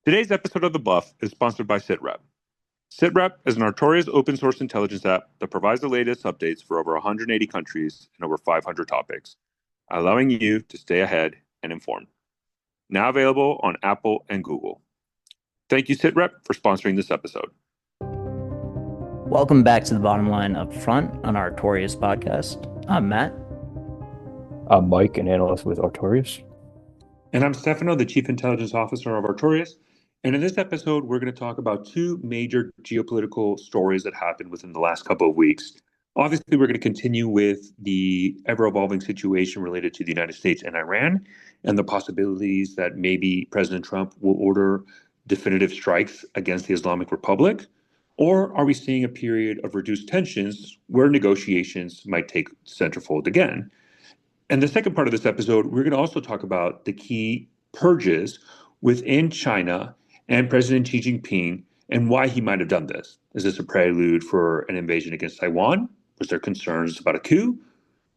Today's episode of The Buff is sponsored by SitRep. SitRep is an notorious open source intelligence app that provides the latest updates for over 180 countries and over 500 topics, allowing you to stay ahead and informed. Now available on Apple and Google. Thank you, SitRep, for sponsoring this episode. Welcome back to the Bottom Line Up Front on our Artorias podcast. I'm Matt. I'm Mike, an analyst with Artorias. And I'm Stefano, the Chief Intelligence Officer of Artorias. And in this episode, we're going to talk about two major geopolitical stories that happened within the last couple of weeks. Obviously, we're going to continue with the ever-evolving situation related to the United States and Iran and the possibilities that maybe President Trump will order definitive strikes against the Islamic Republic. Or are we seeing a period of reduced tensions where negotiations might take centerfold again? And the second part of this episode, we're going to also talk about the key purges within China and President Xi Jinping and why he might have done this. Is this a prelude for an invasion against Taiwan? Was there concerns about a coup?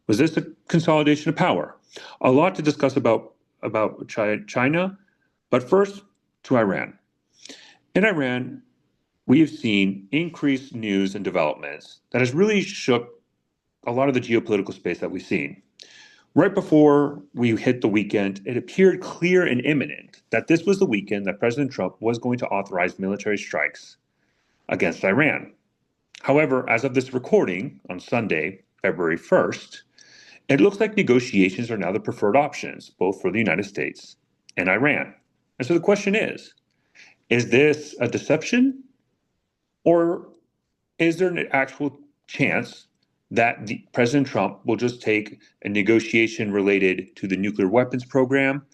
Was this a consolidation of power? A lot to discuss about China, but first to Iran. In Iran, we have seen increased news and developments that has really shook a lot of the geopolitical space that we've seen. Right before we hit the weekend, it appeared clear and imminent that this was the weekend that President Trump was going to authorize military strikes against Iran. However, as of this recording on Sunday, February 1st, it looks like negotiations are now the preferred options, both for the United States and Iran. And so the question is this a deception? Or is there an actual chance that President Trump will just take a negotiation related to the nuclear weapons program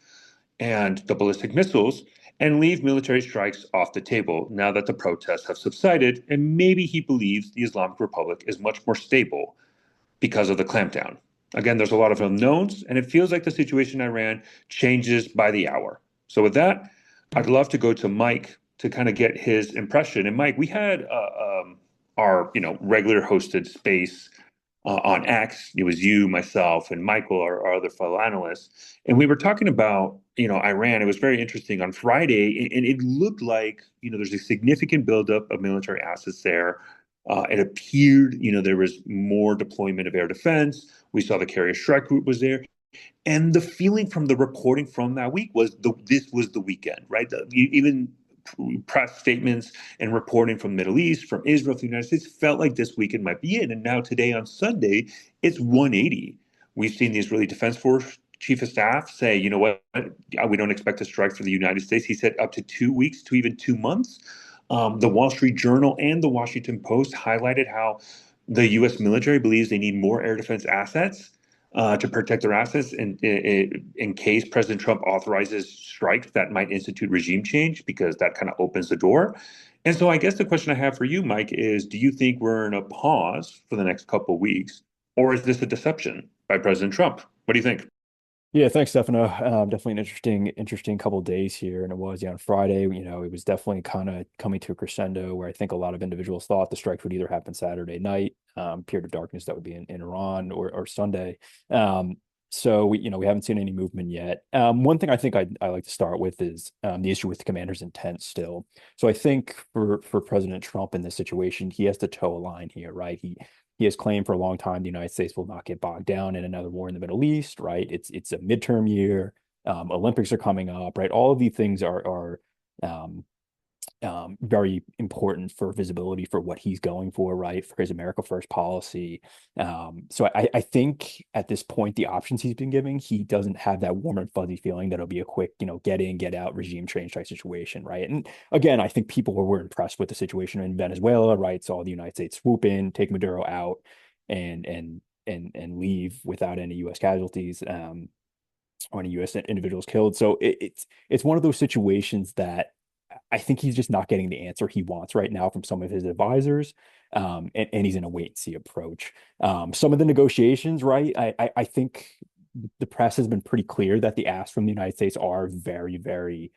and the ballistic missiles and leave military strikes off the table now that the protests have subsided, and maybe he believes the Islamic Republic is much more stable because of the clampdown? Again, there's a lot of unknowns, and it feels like the situation in Iran changes by the hour. So with that, I'd love to go to Mike to kind of get his impression. And Mike, we had our regular hosted space on X. It was you, myself, and Michael, our other fellow analysts, and we were talking about Iran. It was very interesting on Friday, and it looked like there's a significant buildup of military assets there. It appeared there was more deployment of air defense. We saw the carrier strike group was there. And the feeling from the reporting from that week was this was the weekend, right? Even press statements and reporting from the Middle East, from Israel, from the United States, felt like this weekend might be it. And now today on Sunday, it's 180. We've seen the Israeli Defense Force Chief of Staff say, you know what, we don't expect a strike for the United States. He said up to 2 weeks to even 2 months. The Wall Street Journal and the Washington Post highlighted how the U.S. military believes they need more air defense assets to protect their assets in case President Trump authorizes strikes that might institute regime change, because that kind of opens the door. And so I guess the question I have for you, Mike, is do you think we're in a pause for the next couple of weeks, or is this a deception by President Trump? What do you think? Yeah, thanks, Stefano. Definitely an interesting couple of days here, and it was on Friday. It was definitely kind of coming to a crescendo where I think a lot of individuals thought the strike would either happen Saturday night, period of darkness that would be in Iran, or Sunday. So we haven't seen any movement yet. One thing I think I like to start with is the issue with the commander's intent still. So I think for President Trump in this situation, he has to toe a line here, right? He has claimed for a long time the United States will not get bogged down in another war in the Middle East, right? It's a midterm year. Olympics are coming up, right? All of these things are um, very important for visibility for what he's going for, right? For his America First policy. So I think at this point, the options he's been giving, he doesn't have that warm and fuzzy feeling that it'll be a quick, get in, get out regime change type situation, right? And again, I think people were impressed with the situation in Venezuela, right? Saw the United States swoop in, take Maduro out, and leave without any U.S. casualties. Or any U.S. individuals killed. So it's one of those situations that I think he's just not getting the answer he wants right now from some of his advisors, and he's in a wait and see approach. Some of the negotiations, right? I think the press has been pretty clear that the asks from the United States are very, very,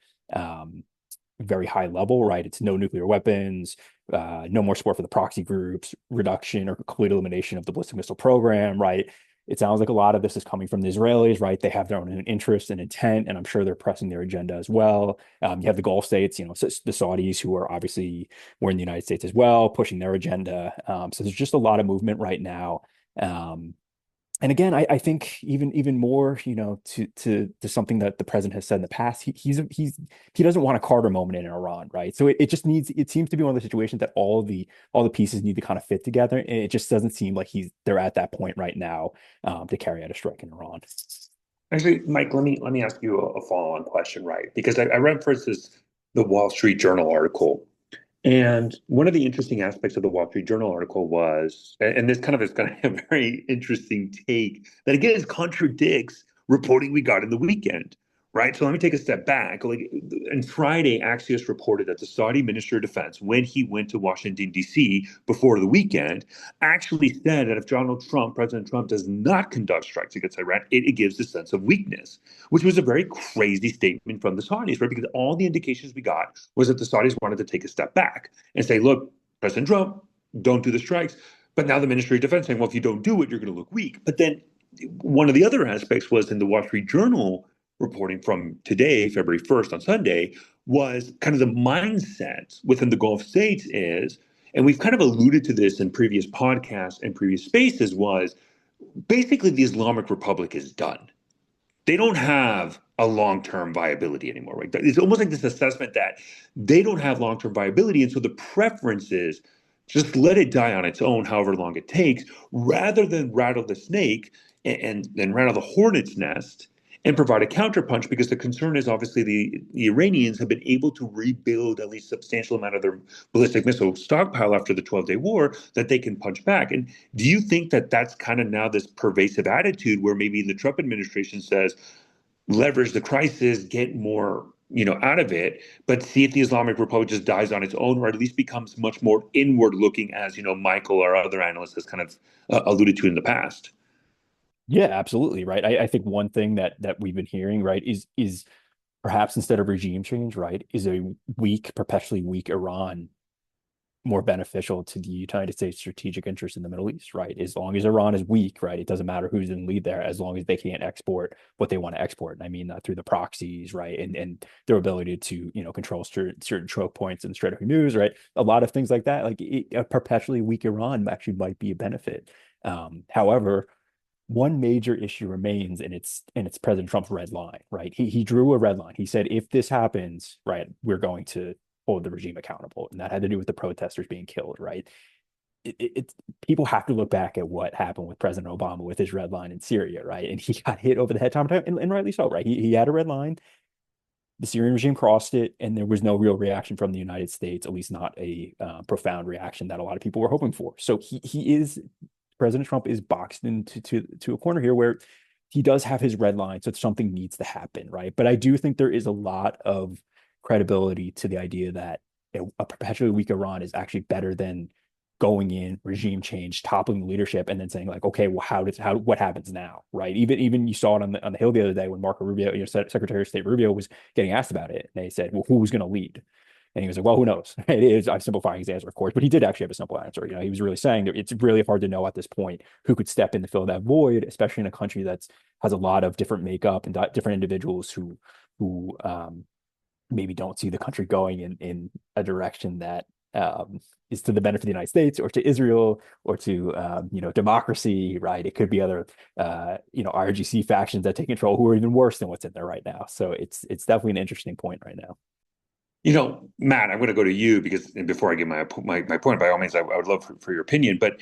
very high level, right? It's no nuclear weapons, no more support for the proxy groups, reduction or complete elimination of the ballistic missile program, right? It sounds like a lot of this is coming from the Israelis, right? They have their own interest and intent, and I'm sure they're pressing their agenda as well. You have the Gulf states, the Saudis, who are obviously were in the United States as well, pushing their agenda. So there's just a lot of movement right now. Um, and again, I think even more, to something that the president has said in the past, he doesn't want a Carter moment in Iran, right? So it seems to be one of the situations that all the pieces need to kind of fit together, and it just doesn't seem like they're at that point right now, to carry out a strike in Iran. Actually, Mike, let me ask you a follow-on question, right? Because I read, for instance, the Wall Street Journal article. And one of the interesting aspects of the Wall Street Journal article was, and this kind of is kind of a very interesting take that again contradicts reporting we got in the weekend, right? So let me take a step back. Like, on Friday, Axios reported that the Saudi Minister of Defense, when he went to Washington, D.C. before the weekend, actually said that if President Trump does not conduct strikes against Iran, it gives a sense of weakness, which was a very crazy statement from the Saudis, right? Because all the indications we got was that the Saudis wanted to take a step back and say, look, President Trump, don't do the strikes. But now the Ministry of Defense saying, well, if you don't do it, you're going to look weak. But then one of the other aspects was in the Wall Street Journal reporting from today, February 1st on Sunday, was kind of the mindset within the Gulf states is, and we've kind of alluded to this in previous podcasts and previous spaces, was basically the Islamic Republic is done. They don't have a long-term viability anymore, right? It's almost like this assessment that they don't have long-term viability. And so the preference is just let it die on its own, however long it takes, rather than rattle the snake and rattle the hornet's nest and provide a counterpunch, because the concern is obviously the Iranians have been able to rebuild at least substantial amount of their ballistic missile stockpile after the 12-day war that they can punch back. And do you think that that's kind of now this pervasive attitude where maybe the Trump administration says, leverage the crisis, get more, out of it, but see if the Islamic Republic just dies on its own, or at least becomes much more inward looking, as Michael or other analysts has kind of alluded to in the past? Yeah, absolutely, right. I think one thing that we've been hearing, right, is perhaps instead of regime change, right, is a perpetually weak Iran more beneficial to the United States strategic interest in the Middle East, right? As long as Iran is weak, right, it doesn't matter who's in lead there, as long as they can't export what they want to export. And I mean that through the proxies, right, and their ability to control certain choke points in the Strait of Hormuz, right? A lot of things like that, like a perpetually weak Iran actually might be a benefit. However, one major issue remains, and it's President Trump's red line, right? He drew a red line. He said, if this happens, right, we're going to hold the regime accountable, and that had to do with the protesters being killed, right? It's people have to look back at what happened with President Obama with his red line in Syria, right? And he got hit over the head time and time, and rightly so, right? He had a red line. The Syrian regime crossed it, and there was no real reaction from the United States, at least not a profound reaction that a lot of people were hoping for. So President Trump is boxed into to a corner here where he does have his red line, so something needs to happen, right? But I do think there is a lot of credibility to the idea that a perpetually weak Iran is actually better than going in, regime change, toppling the leadership, and then saying like, okay, well, what happens now, right? Even you saw it on the Hill the other day when Marco Rubio, Secretary of State Rubio, was getting asked about it, and they said, well, who's going to lead? And he was like, well, who knows? It is, I'm simplifying his answer, of course, but he did actually have a simple answer. He was really saying that it's really hard to know at this point who could step in to fill that void, especially in a country that has a lot of different makeup and different individuals who maybe don't see the country going in a direction that is to the benefit of the United States or to Israel or to democracy, right? It could be other IRGC factions that take control who are even worse than what's in there right now. So it's definitely an interesting point right now. Matt, I'm going to go to you because before I give my point, by all means, I would love for your opinion. But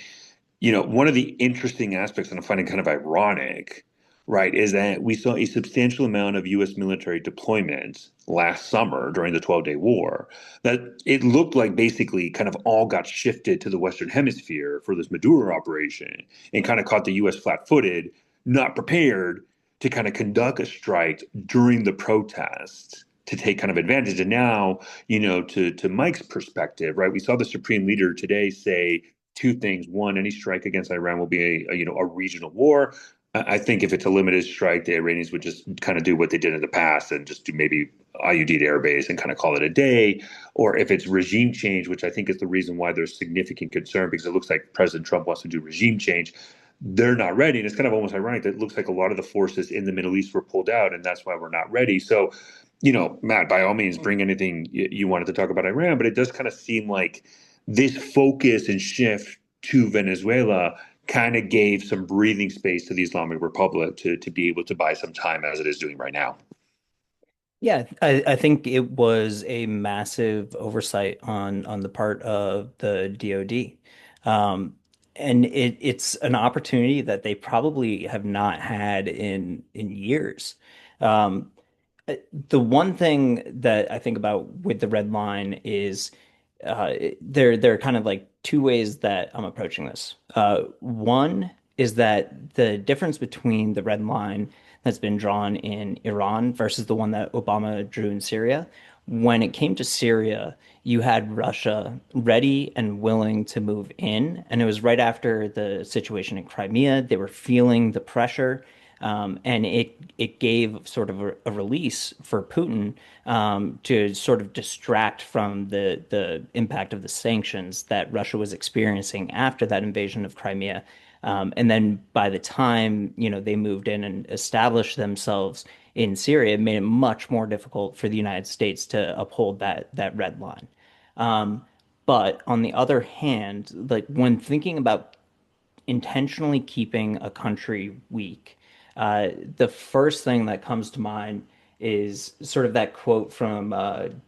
one of the interesting aspects, and I find it kind of ironic, right, is that we saw a substantial amount of U.S. military deployments last summer during the 12-day war. That it looked like basically kind of all got shifted to the Western Hemisphere for this Maduro operation, and kind of caught the U.S. flat-footed, not prepared to kind of conduct a strike during the protests to take kind of advantage. And now, to Mike's perspective, right, we saw the Supreme Leader today say two things. One, any strike against Iran will be a regional war. I think if it's a limited strike, the Iranians would just kind of do what they did in the past and just do maybe IUD to airbase and kind of call it a day. Or if it's regime change, which I think is the reason why there's significant concern, because it looks like President Trump wants to do regime change, they're not ready. And it's kind of almost ironic that it looks like a lot of the forces in the Middle East were pulled out, and that's why we're not ready. So, Matt, by all means, bring anything you wanted to talk about Iran, but it does kind of seem like this focus and shift to Venezuela kind of gave some breathing space to the Islamic Republic to be able to buy some time as it is doing right now. Yeah, I think it was a massive oversight on the part of the DoD. And it's an opportunity that they probably have not had in years. Um, the one thing that I think about with the red line is there are kind of like two ways that I'm approaching this. One is that the difference between the red line that's been drawn in Iran versus the one that Obama drew in Syria. When it came to Syria, you had Russia ready and willing to move in, and it was right after the situation in Crimea. They were feeling the pressure, and it gave sort of a release for Putin to sort of distract from the impact of the sanctions that Russia was experiencing after that invasion of Crimea. And then by the time, they moved in and established themselves in Syria, it made it much more difficult for the United States to uphold that red line. Um, but on the other hand, like when thinking about intentionally keeping a country weak, the first thing that comes to mind is sort of that quote from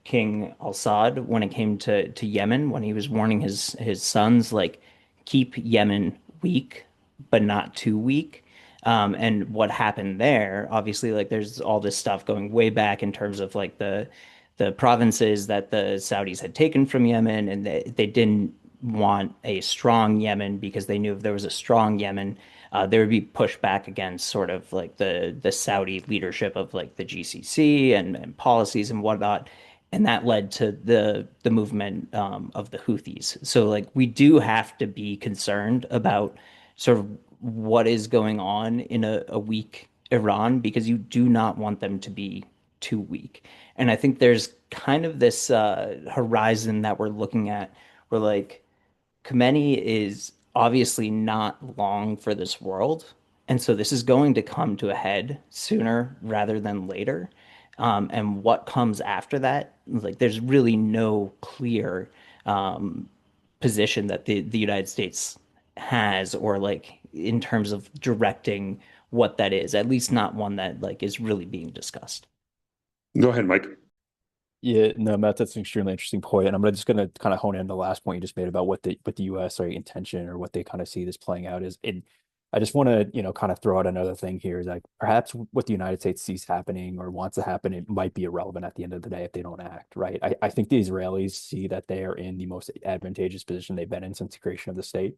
King Al-Saud when it came to Yemen, when he was warning his sons, like, keep Yemen weak, but not too weak. And what happened there, obviously, like there's all this stuff going way back in terms of like the provinces that the Saudis had taken from Yemen, and they didn't want a strong Yemen because they knew if there was a strong Yemen, there would be pushback against sort of like the Saudi leadership of like the GCC and policies and whatnot. And that led to the movement of the Houthis. So like we do have to be concerned about sort of what is going on in a weak Iran because you do not want them to be too weak. And I think there's kind of this horizon that we're looking at where like Khomeini is obviously not long for this world. And so this is going to come to a head sooner rather than later. And what comes after that, like there's really no clear um, position that the United States has or like in terms of directing what that is, at least not one that like is really being discussed. Go ahead, Mike. Yeah, no, Matt, that's an extremely interesting point, and I'm just going to kind of hone in on the last point you just made about what the U.S. or intention or what they kind of see this playing out is. And I just want to kind of throw out another thing here is like perhaps what the United States sees happening or wants to happen, it might be irrelevant at the end of the day if they don't act, right? I think the Israelis see that they are in the most advantageous position they've been in since the creation of the state,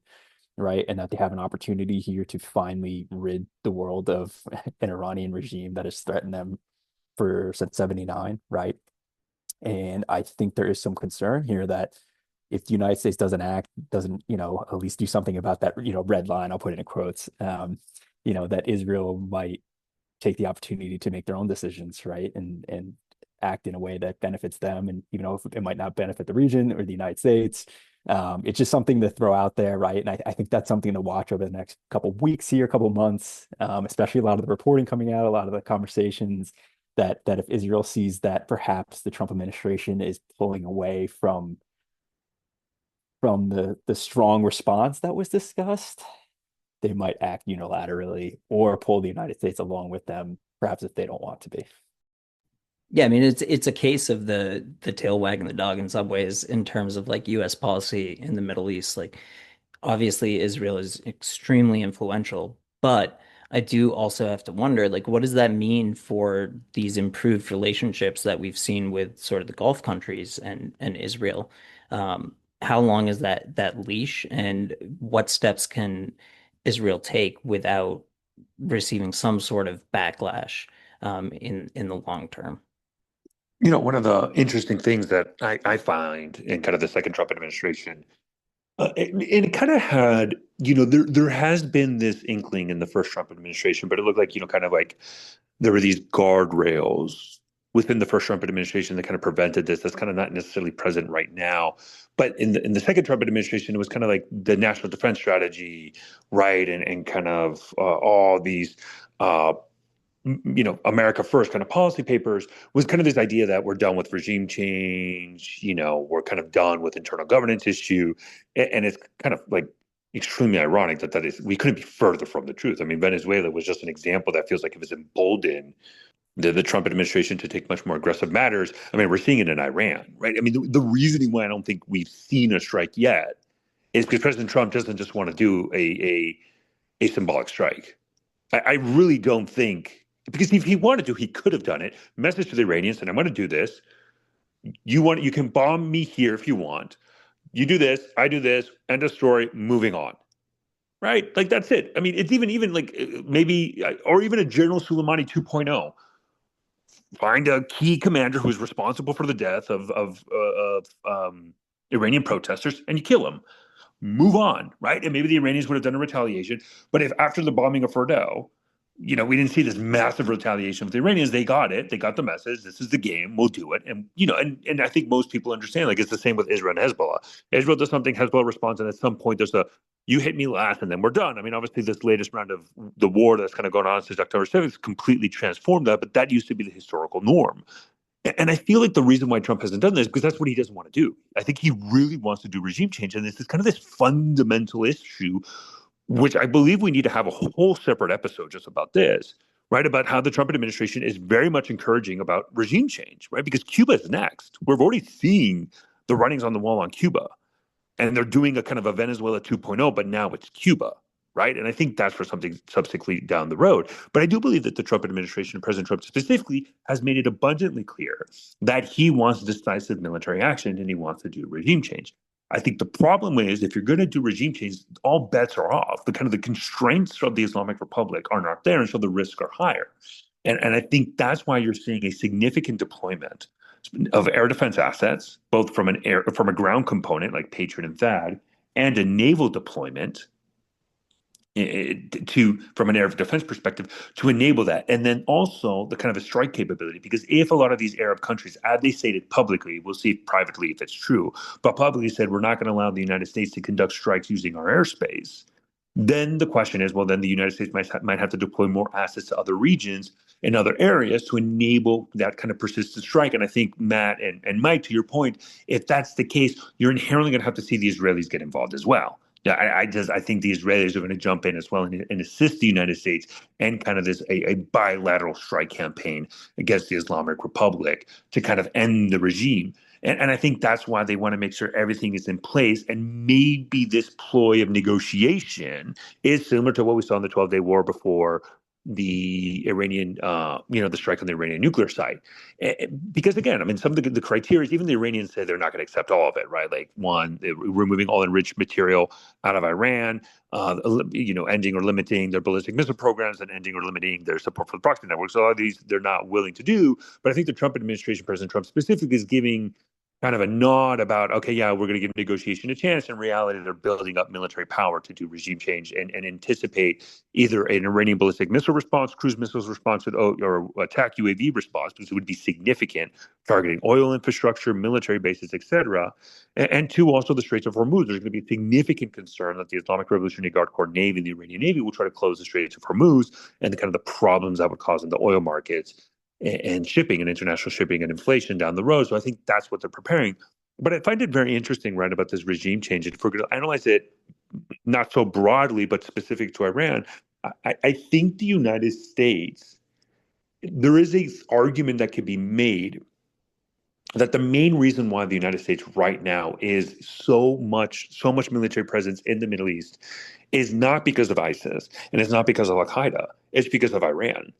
right? And that they have an opportunity here to finally rid the world of an Iranian regime that has threatened them for since 79, right? And I think there is some concern here that if the United States doesn't act, doesn't, at least do something about that, red line, I'll put it in quotes, that Israel might take the opportunity to make their own decisions, right? And act in a way that benefits them. And even though it might not benefit the region or the United States, it's just something to throw out there, right? And I think that's something to watch over the next couple of weeks here, couple of months, especially a lot of the reporting coming out, a lot of the conversations that if Israel sees that perhaps the Trump administration is pulling away from the strong response that was discussed, they might act unilaterally or pull the United States along with them, perhaps if they don't want to be. Yeah, I mean it's a case of the tail wagging the dog in some ways in terms of like US policy in the Middle East. Like obviously Israel is extremely influential, but I do also have to wonder, like, what does that mean for these improved relationships that we've seen with sort of the Gulf countries and Israel? How long is that leash, and what steps can Israel take without receiving some sort of backlash in the long term? One of the interesting things that I find in kind of the second Trump administration, and it kind of had, there has been this inkling in the first Trump administration, but it looked like, kind of like there were these guardrails within the first Trump administration that kind of prevented this. That's kind of not necessarily present right now. But in the second Trump administration, it was kind of like the national defense strategy, right? And kind of all these America First kind of policy papers was kind of this idea that we're done with regime change, we're kind of done with internal governance issue. And it's kind of like extremely ironic that we couldn't be further from the truth. I mean, Venezuela was just an example that feels like it was emboldened the Trump administration to take much more aggressive matters. I mean, we're seeing it in Iran, right? I mean, the reasoning why I don't think we've seen a strike yet is because President Trump doesn't just want to do a symbolic strike. I really don't think, because if he wanted to, he could have done it. Message to the Iranians, and I'm going to do this. You can bomb me here if you want. You do this, I do this, end of story, moving on. Right? Like, that's it. I mean, it's even like maybe, or even a General Soleimani 2.0. Find a key commander who's responsible for the death of Iranian protesters, and you kill him. Move on, right? And maybe the Iranians would have done a retaliation. But if after the bombing of Fordow, we didn't see this massive retaliation with the Iranians, they got it. They got the message. This is the game. We'll do it. And, and I think most people understand, like, it's the same with Israel and Hezbollah. Israel does something, Hezbollah responds, and at some point there's you hit me last, and then we're done. I mean, obviously, this latest round of the war that's kind of going on since October 7th completely transformed that, but that used to be the historical norm. And I feel like the reason why Trump hasn't done this is because that's what he doesn't want to do. I think he really wants to do regime change. And this is kind of this fundamental issue, which I believe we need to have a whole separate episode just about this, right? About how the Trump administration is very much encouraging about regime change, right? Because Cuba is next. We're already seeing the writings on the wall on Cuba. And they're doing a kind of a Venezuela 2.0, but now it's Cuba, right? And I think that's for something subsequently down the road. But I do believe that the Trump administration, President Trump specifically, has made it abundantly clear that he wants decisive military action and he wants to do regime change. I think the problem is, if you're going to do regime change, all bets are off. The constraints of the Islamic Republic are not there, and so the risks are higher. And I think that's why you're seeing a significant deployment of air defense assets, both from a ground component like Patriot and THAAD, and a naval deployment from an air defense perspective to enable that. And then also the kind of a strike capability, because if a lot of these Arab countries, as they stated publicly, we'll see privately if it's true, but publicly said, we're not going to allow the United States to conduct strikes using our airspace, then the question is, well, then the United States might have to deploy more assets to other regions and other areas to enable that kind of persistent strike. And I think, Matt and Mike, to your point, if that's the case, you're inherently going to have to see the Israelis get involved as well. Yeah, I think the Israelis are going to jump in as well and assist the United States and kind of a bilateral strike campaign against the Islamic Republic to kind of end the regime. And I think that's why they want to make sure everything is in place. And maybe this ploy of negotiation is similar to what we saw in the 12-day war before the Iranian, the strike on the Iranian nuclear site. Because again, I mean, some of the criteria, even the Iranians say they're not going to accept all of it, right? Like, one, removing all enriched material out of Iran, ending or limiting their ballistic missile programs, and ending or limiting their support for the proxy network. So a lot of these they're not willing to do. But I think the Trump administration, President Trump specifically, is giving kind of a nod about, okay, yeah, we're going to give negotiation a chance. In reality, they're building up military power to do regime change and anticipate either an Iranian ballistic missile response, cruise missiles response, or attack UAV response, because it would be significant, targeting oil infrastructure, military bases, etc. And two, also the Straits of Hormuz. There's going to be significant concern that the Islamic Revolutionary Guard Corps Navy and the Iranian Navy will try to close the Straits of Hormuz and the problems that would cause in the oil markets and shipping and international shipping and inflation down the road. So I think that's what they're preparing. But I find it very interesting, right, about this regime change. If we're going to analyze it not so broadly, but specific to Iran, I think the United States, there is an argument that could be made that the main reason why the United States right now is so much military presence in the Middle East is not because of ISIS and it's not because of Al-Qaeda. It's because of Iran.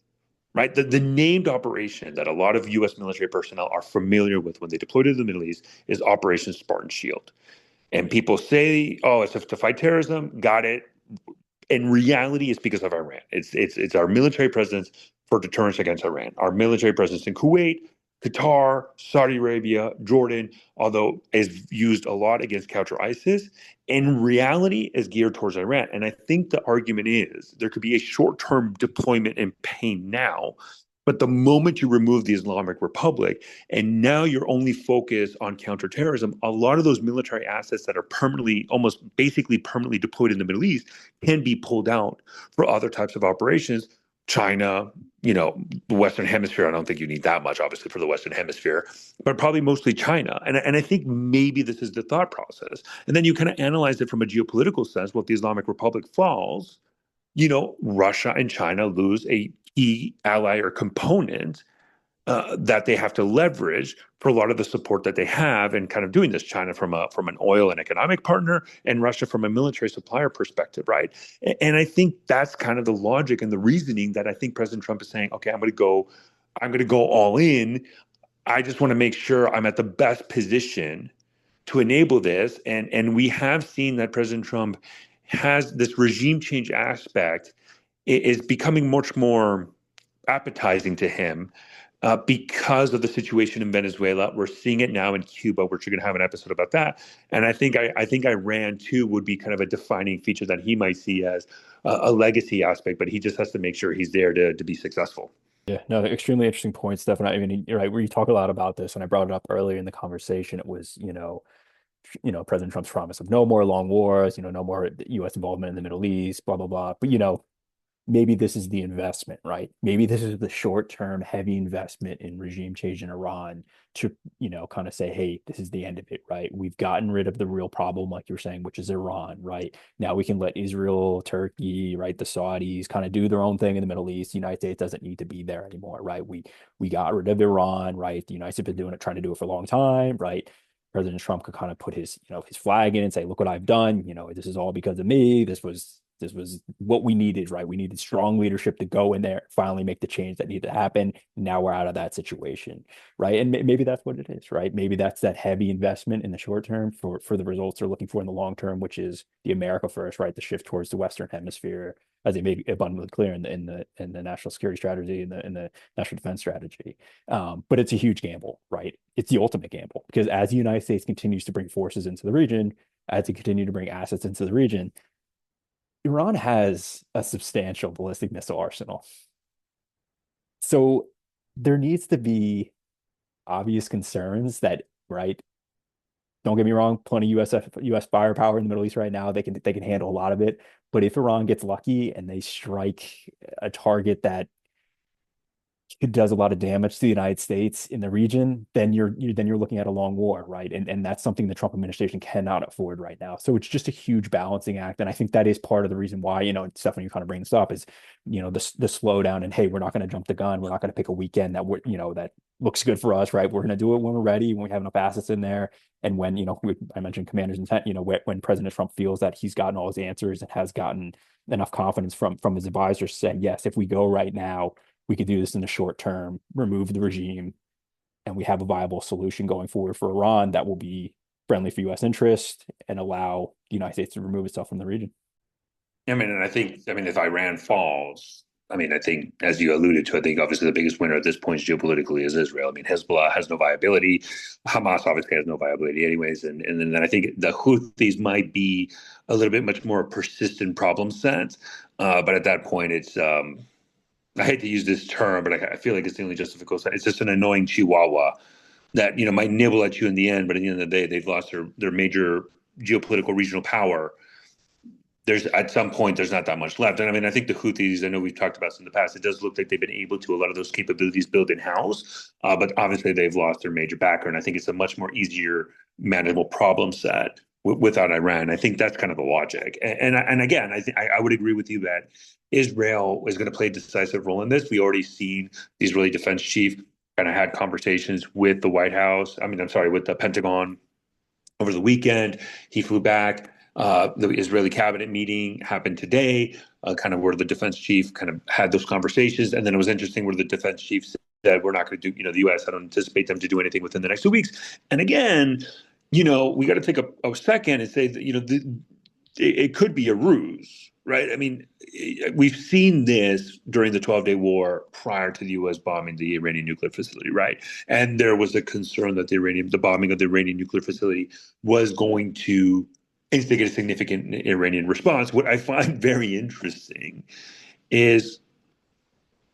Right, the named operation that a lot of U.S. military personnel are familiar with when they deploy to the Middle East is Operation Spartan Shield. And people say, "Oh, it's to fight terrorism." Got it. In reality, it's because of Iran. It's our military presence for deterrence against Iran. Our military presence in Kuwait, Qatar, Saudi Arabia, Jordan, although is used a lot against counter ISIS, in reality is geared towards Iran. And I think the argument is there could be a short-term deployment in pain now, But the moment you remove the Islamic Republic and now you're only focused on counterterrorism, a lot of those military assets that are permanently, almost basically permanently deployed in the Middle East can be pulled out for other types of operations. China, the Western Hemisphere, I don't think you need that much, obviously, for the Western Hemisphere, but probably mostly China. And I think maybe this is the thought process. And then you kind of analyze it from a geopolitical sense. Well, if the Islamic Republic falls, Russia and China lose a key ally or component that they have to leverage for a lot of the support that they have in kind of doing this. China from an oil and economic partner, and Russia from a military supplier perspective, right? And I think that's kind of the logic and the reasoning that I think President Trump is saying, okay, I'm going to go all in. I just want to make sure I'm at the best position to enable this. And we have seen that President Trump has this regime change aspect is becoming much more appetizing to him because of the situation in Venezuela. We're seeing it now in Cuba, which you're going to have an episode about that. And I think Iran too would be kind of a defining feature that he might see as a legacy aspect, but he just has to make sure he's there to be successful. Yeah, no, extremely interesting points, Stefan. I mean, you're right. We talk a lot about this, and I brought it up earlier in the conversation. It was, President Trump's promise of no more long wars, no more U.S. involvement in the Middle East, blah, blah, blah. But, maybe this is the investment, right? Maybe this is the short-term heavy investment in regime change in Iran to, kind of say, hey, this is the end of it, right? We've gotten rid of the real problem, like you were saying, which is Iran, right? Now we can let Israel, Turkey, right, the Saudis kind of do their own thing in the Middle East. The United States doesn't need to be there anymore, right? We got rid of Iran, right? The United States has been trying to do it for a long time, right? President Trump could kind of put his flag in and say, look what I've done. This is all because of me. This was what we needed, right? We needed strong leadership to go in there, finally make the change that needed to happen. Now we're out of that situation, right? And maybe that's what it is, right? Maybe that's that heavy investment in the short term for the results they're looking for in the long term, which is the America first, right? The shift towards the Western Hemisphere, as they make abundantly clear in the national security strategy and the national defense strategy. But it's a huge gamble, right? It's the ultimate gamble because as the United States continues to bring forces into the region, as they continue to bring assets into the region, Iran has a substantial ballistic missile arsenal. So there needs to be obvious concerns that, right? Don't get me wrong, plenty of US firepower in the Middle East right now. They can handle a lot of it. But if Iran gets lucky and they strike a target that it does a lot of damage to the United States in the region, then you're looking at a long war, right? And that's something the Trump administration cannot afford right now. So it's just a huge balancing act, and I think that is part of the reason why Stephanie, you kind of bring this up is the slowdown and hey, we're not going to jump the gun, we're not going to pick a weekend that that looks good for us, right? We're going to do it when we're ready, when we have enough assets in there, and when I mentioned commander's intent. When President Trump feels that he's gotten all his answers and has gotten enough confidence from his advisors saying yes, if we go right now, we could do this in the short term, remove the regime, and we have a viable solution going forward for Iran that will be friendly for U.S. interest and allow the United States to remove itself from the region. And I think if Iran falls, I think, as you alluded to, I think obviously the biggest winner at this point geopolitically is Israel. Hezbollah has no viability. Hamas obviously has no viability anyways. And then I think the Houthis might be a little bit much more persistent problem set. But at that point, it's, I hate to use this term, but I feel like it's the only justification. It's just an annoying chihuahua that might nibble at you in the end, but at the end of the day, they've lost their major geopolitical regional power. At some point there's not that much left. And I think the Houthis, I know we've talked about this in the past, it does look like they've been able to a lot of those capabilities build in-house, but obviously they've lost their major backer. And I think it's a much more easier manageable problem set without Iran. I think that's kind of the logic. And again, I would agree with you that Israel is going to play a decisive role in this. We already seen the Israeli defense chief kind of had conversations with the White House. With the Pentagon over the weekend. He flew back. The Israeli cabinet meeting happened today, kind of where the defense chief kind of had those conversations. And then it was interesting where the defense chief said, we're not going to do, the U.S., I don't anticipate them to do anything within the next 2 weeks. And again, we got to take a second and say that, it could be a ruse, right? We've seen this during the 12-day war prior to the U.S. bombing the Iranian nuclear facility, right? And there was a concern that the bombing of the Iranian nuclear facility was going to instigate a significant Iranian response. What I find very interesting is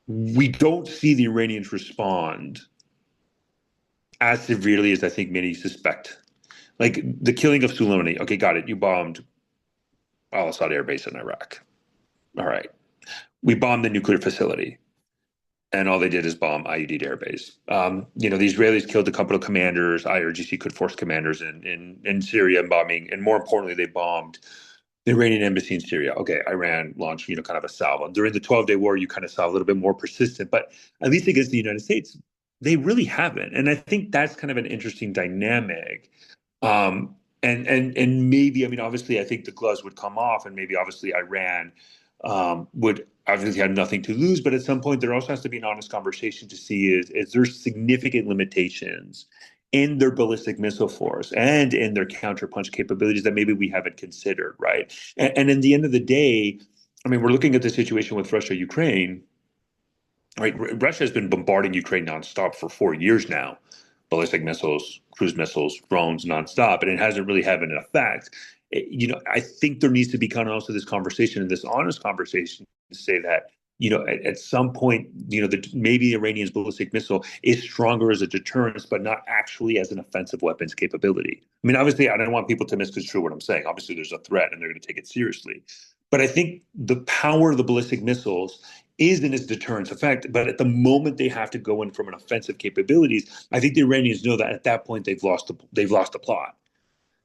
we don't see the Iranians respond as severely as I think many suspect. Like the killing of Soleimani. Okay, got it. You bombed Al Assad Air Base in Iraq. All right. We bombed the nuclear facility, and all they did is bomb IUD airbase. The Israelis killed a couple of commanders, IRGC Quds Force commanders in Syria, bombing, and more importantly, they bombed the Iranian embassy in Syria. Okay, Iran launched, kind of a salvo. During the 12-day war, you kind of saw a little bit more persistent, but at least against the United States, they really haven't. And I think that's kind of an interesting dynamic. And maybe, I mean, obviously, I think the gloves would come off, and maybe obviously Iran would obviously have nothing to lose. But at some point, there also has to be an honest conversation to see is there significant limitations in their ballistic missile force and in their counterpunch capabilities that maybe we haven't considered, right? And in the end of the day, I mean, we're looking at the situation with Russia, Ukraine, right? Russia has been bombarding Ukraine nonstop for 4 years now, ballistic missiles, cruise missiles, drones nonstop, and it hasn't really had an effect. I think there needs to be kind of also this conversation and this honest conversation to say that, at some point, maybe the Iranian's ballistic missile is stronger as a deterrence, but not actually as an offensive weapons capability. I mean, obviously, I don't want people to misconstrue what I'm saying. Obviously, there's a threat and they're going to take it seriously. But I think the power of the ballistic missiles is in its deterrence effect. But at the moment they have to go in from an offensive capabilities, I think the Iranians know that at that point they've lost the plot,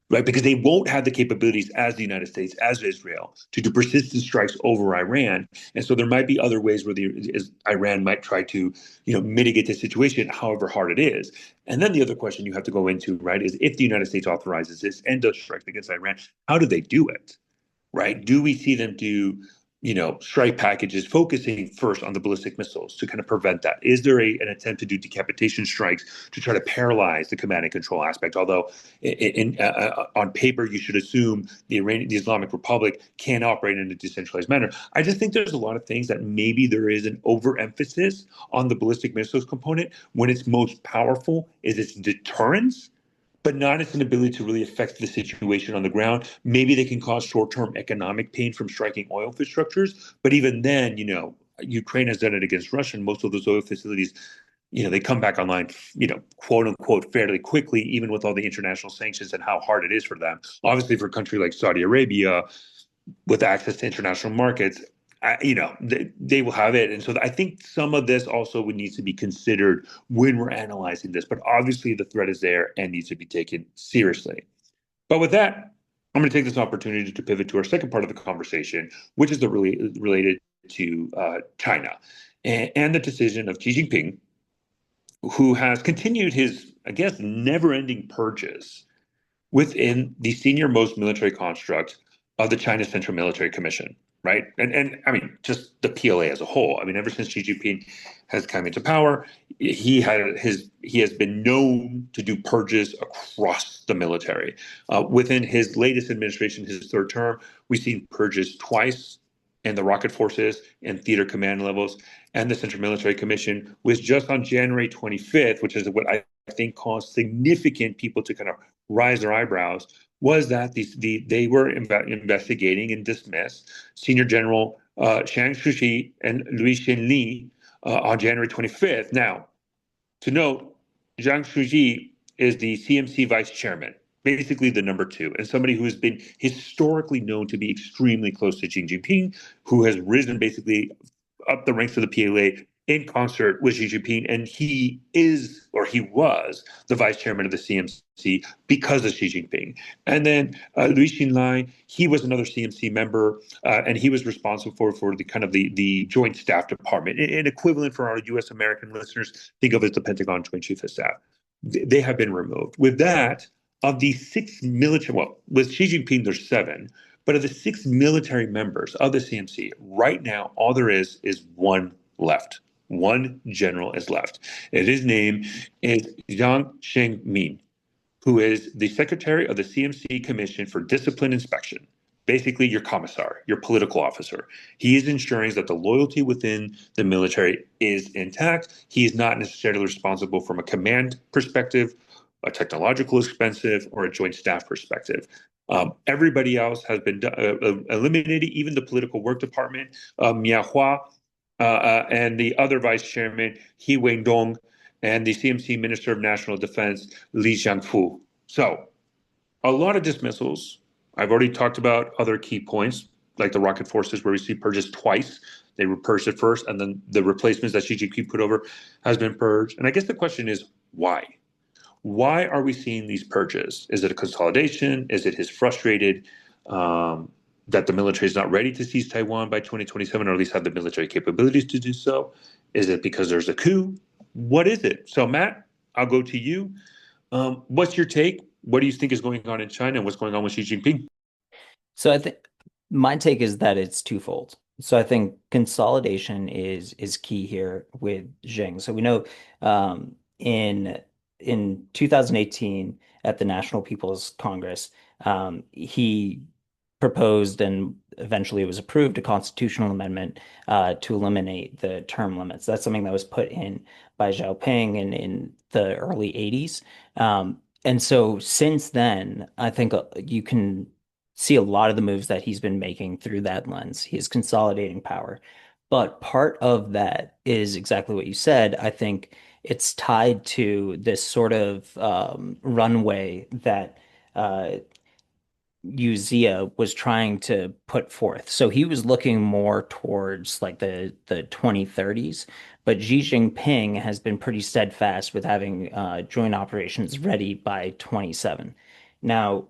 right? Because they won't have the capabilities as the United States, as Israel, to do persistent strikes over Iran. And so there might be other ways where Iran might try to, mitigate the situation, however hard it is. And then the other question you have to go into, right, is if the United States authorizes this and does strikes against Iran, how do they do it? Right? Do we see them do, strike packages focusing first on the ballistic missiles to kind of prevent that? Is there an attempt to do decapitation strikes to try to paralyze the command and control aspect? Although on paper, you should assume the Islamic Republic can operate in a decentralized manner. I just think there's a lot of things that maybe there is an overemphasis on the ballistic missiles component when its most powerful is its deterrence, but not its inability to really affect the situation on the ground. Maybe they can cause short-term economic pain from striking oil infrastructures, but even then, Ukraine has done it against Russia, and most of those oil facilities, they come back online, quote unquote, fairly quickly, even with all the international sanctions and how hard it is for them. Obviously, for a country like Saudi Arabia, with access to international markets, they will have it. And so I think some of this also would need to be considered when we're analyzing this. But obviously, the threat is there and needs to be taken seriously. But with that, I'm going to take this opportunity to pivot to our second part of the conversation, which is related to China and the decision of Xi Jinping, who has continued his, I guess, never-ending purges within the senior-most military construct of the China Central Military Commission, right? And I mean, just the PLA as a whole. I mean, ever since Xi Jinping has come into power, he has been known to do purges across the military. Within his latest administration, his third term, we've seen purges twice in the rocket forces and theater command levels. And the Central Military Commission was just on January 25th, which is what I think caused significant people to kind of raise their eyebrows, was that they were investigating and dismissed Senior General Shang Shuji and Louis Xinli on January 25th. Now, to note, Zhang Shuji is the CMC vice chairman, basically the number two, and somebody who has been historically known to be extremely close to Xi Jinping, who has risen basically up the ranks of the PLA in concert with Xi Jinping, and he was the vice chairman of the CMC because of Xi Jinping. And then Louis Xinlai, he was another CMC member, and he was responsible for the kind of the Joint Staff Department, an equivalent for our U.S. American listeners. Think of it as the Pentagon Joint Chiefs of Staff. They have been removed. With that, of the six military, well, with Xi Jinping, there's seven. But of the six military members of the CMC, right now, all there is one left. One general is left. And his name is Jiang Shengmin, who is the secretary of the CMC Commission for Discipline Inspection. Basically, your commissar, your political officer. He is ensuring that the loyalty within the military is intact. He is not necessarily responsible from a command perspective, a technological expensive, or a joint staff perspective. Everybody else has been eliminated, even the political work department. Mia Hua, and the other vice chairman, He Wei-dong, and the CMC Minister of National Defense, Li Jianfu. So a lot of dismissals. I've already talked about other key points, like the rocket forces, where we see purges twice. They were purged at first, and then the replacements that Xi Jinping put over has been purged. And I guess the question is, why? Why are we seeing these purges? Is it a consolidation? Is it his frustrated that the military is not ready to seize Taiwan by 2027, or at least have the military capabilities to do so? Is it because there's a coup? What is it? So, Matt, I'll go to you. What's your take? What do you think is going on in China and what's going on with Xi Jinping? So I think my take is that it's twofold. So I think consolidation is key here with Xing. So we know in 2018 at the National People's Congress, he proposed and eventually it was approved a constitutional amendment to eliminate the term limits. That's something that was put in by Xiaoping in the early 80s. And so since then, I think you can see a lot of the moves that he's been making through that lens. He is consolidating power. But part of that is exactly what you said. I think it's tied to this sort of runway that Uzia was trying to put forth. So he was looking more towards like the 2030s, but Xi Jinping has been pretty steadfast with having joint operations ready by 27. Now,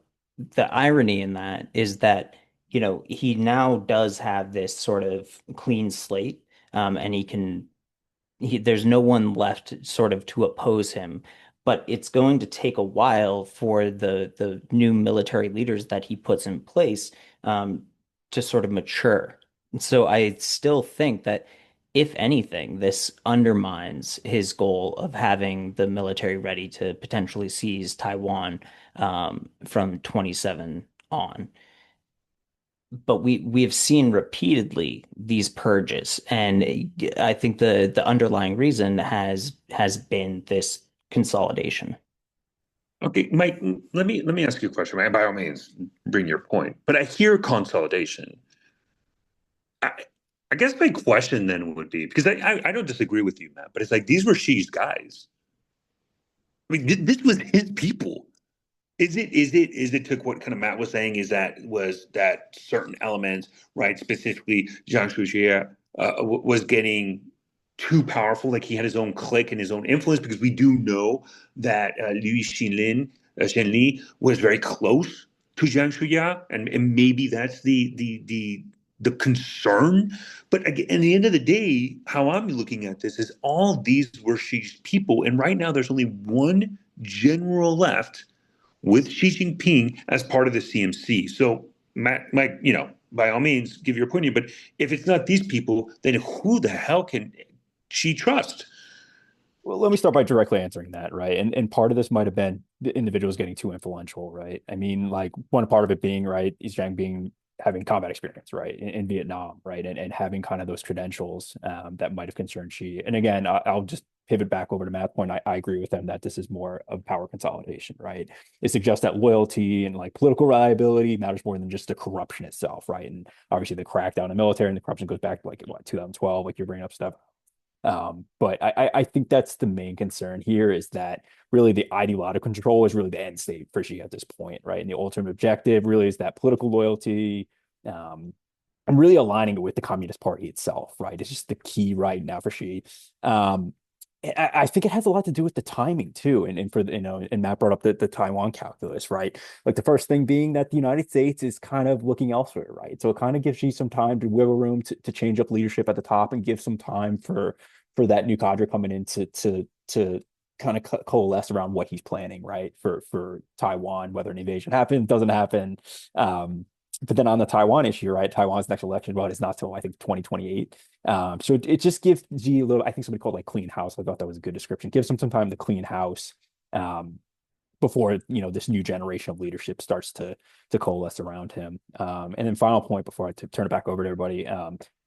the irony in that is that, he now does have this sort of clean slate, and there's no one left sort of to oppose him. But it's going to take a while for the new military leaders that he puts in place to sort of mature. And so I still think that if anything, this undermines his goal of having the military ready to potentially seize Taiwan from 27 on. But we have seen repeatedly these purges, and I think the underlying reason has been this consolidation. Okay, Mike, let me ask you a question, man. By all means, bring your point. But I hear consolidation. I, I guess my question then would be, because I don't disagree with you, Matt, but it's like these were Xi's guys. I mean, this was his people. Is it took what kind of Matt was saying is that was that certain elements, right? Specifically, Jiang Shuxia was getting too powerful, like he had his own clique and his own influence, because we do know that Liu Xinli was very close to Jiang Shuya, and maybe that's the concern. But again, at the end of the day, how I'm looking at this is all these were Xi's people, and right now there's only one general left with Xi Jinping as part of the CMC. So, Mike, by all means, give your opinion. But if it's not these people, then who the hell can she trust? Well, let me start by directly answering that, right? And part of this might have been the individuals getting too influential, right? I mean, like one part of it being, right, is Zhang being having combat experience, right, in Vietnam, right, and having kind of those credentials that might have concerned Xi. And again, I'll just pivot back over to Matt's point. I agree with them that this is more of power consolidation, right? It suggests that loyalty and like political reliability matters more than just the corruption itself, right? And obviously the crackdown in the military and the corruption goes back to like what 2012, like you're bringing up stuff. But I think that's the main concern here is that really the ideological control is really the end state for Xi at this point, right? And the ultimate objective really is that political loyalty, and really aligning it with the Communist Party itself, right? It's just the key right now for Xi. I think it has a lot to do with the timing too, and for and Matt brought up the Taiwan calculus, right? Like the first thing being that the United States is kind of looking elsewhere, right? So it kind of gives you some time to wiggle room to change up leadership at the top and give some time for that new cadre coming in to kind of coalesce around what he's planning, right? For Taiwan, whether an invasion happens, doesn't happen. But then on the Taiwan issue, right? Taiwan's next election vote is not till I think 2028. So it just gives G a little, I think somebody called like clean house. I thought that was a good description. Gives them some time to clean house before this new generation of leadership starts to coalesce around him. And then final point before I turn it back over to everybody.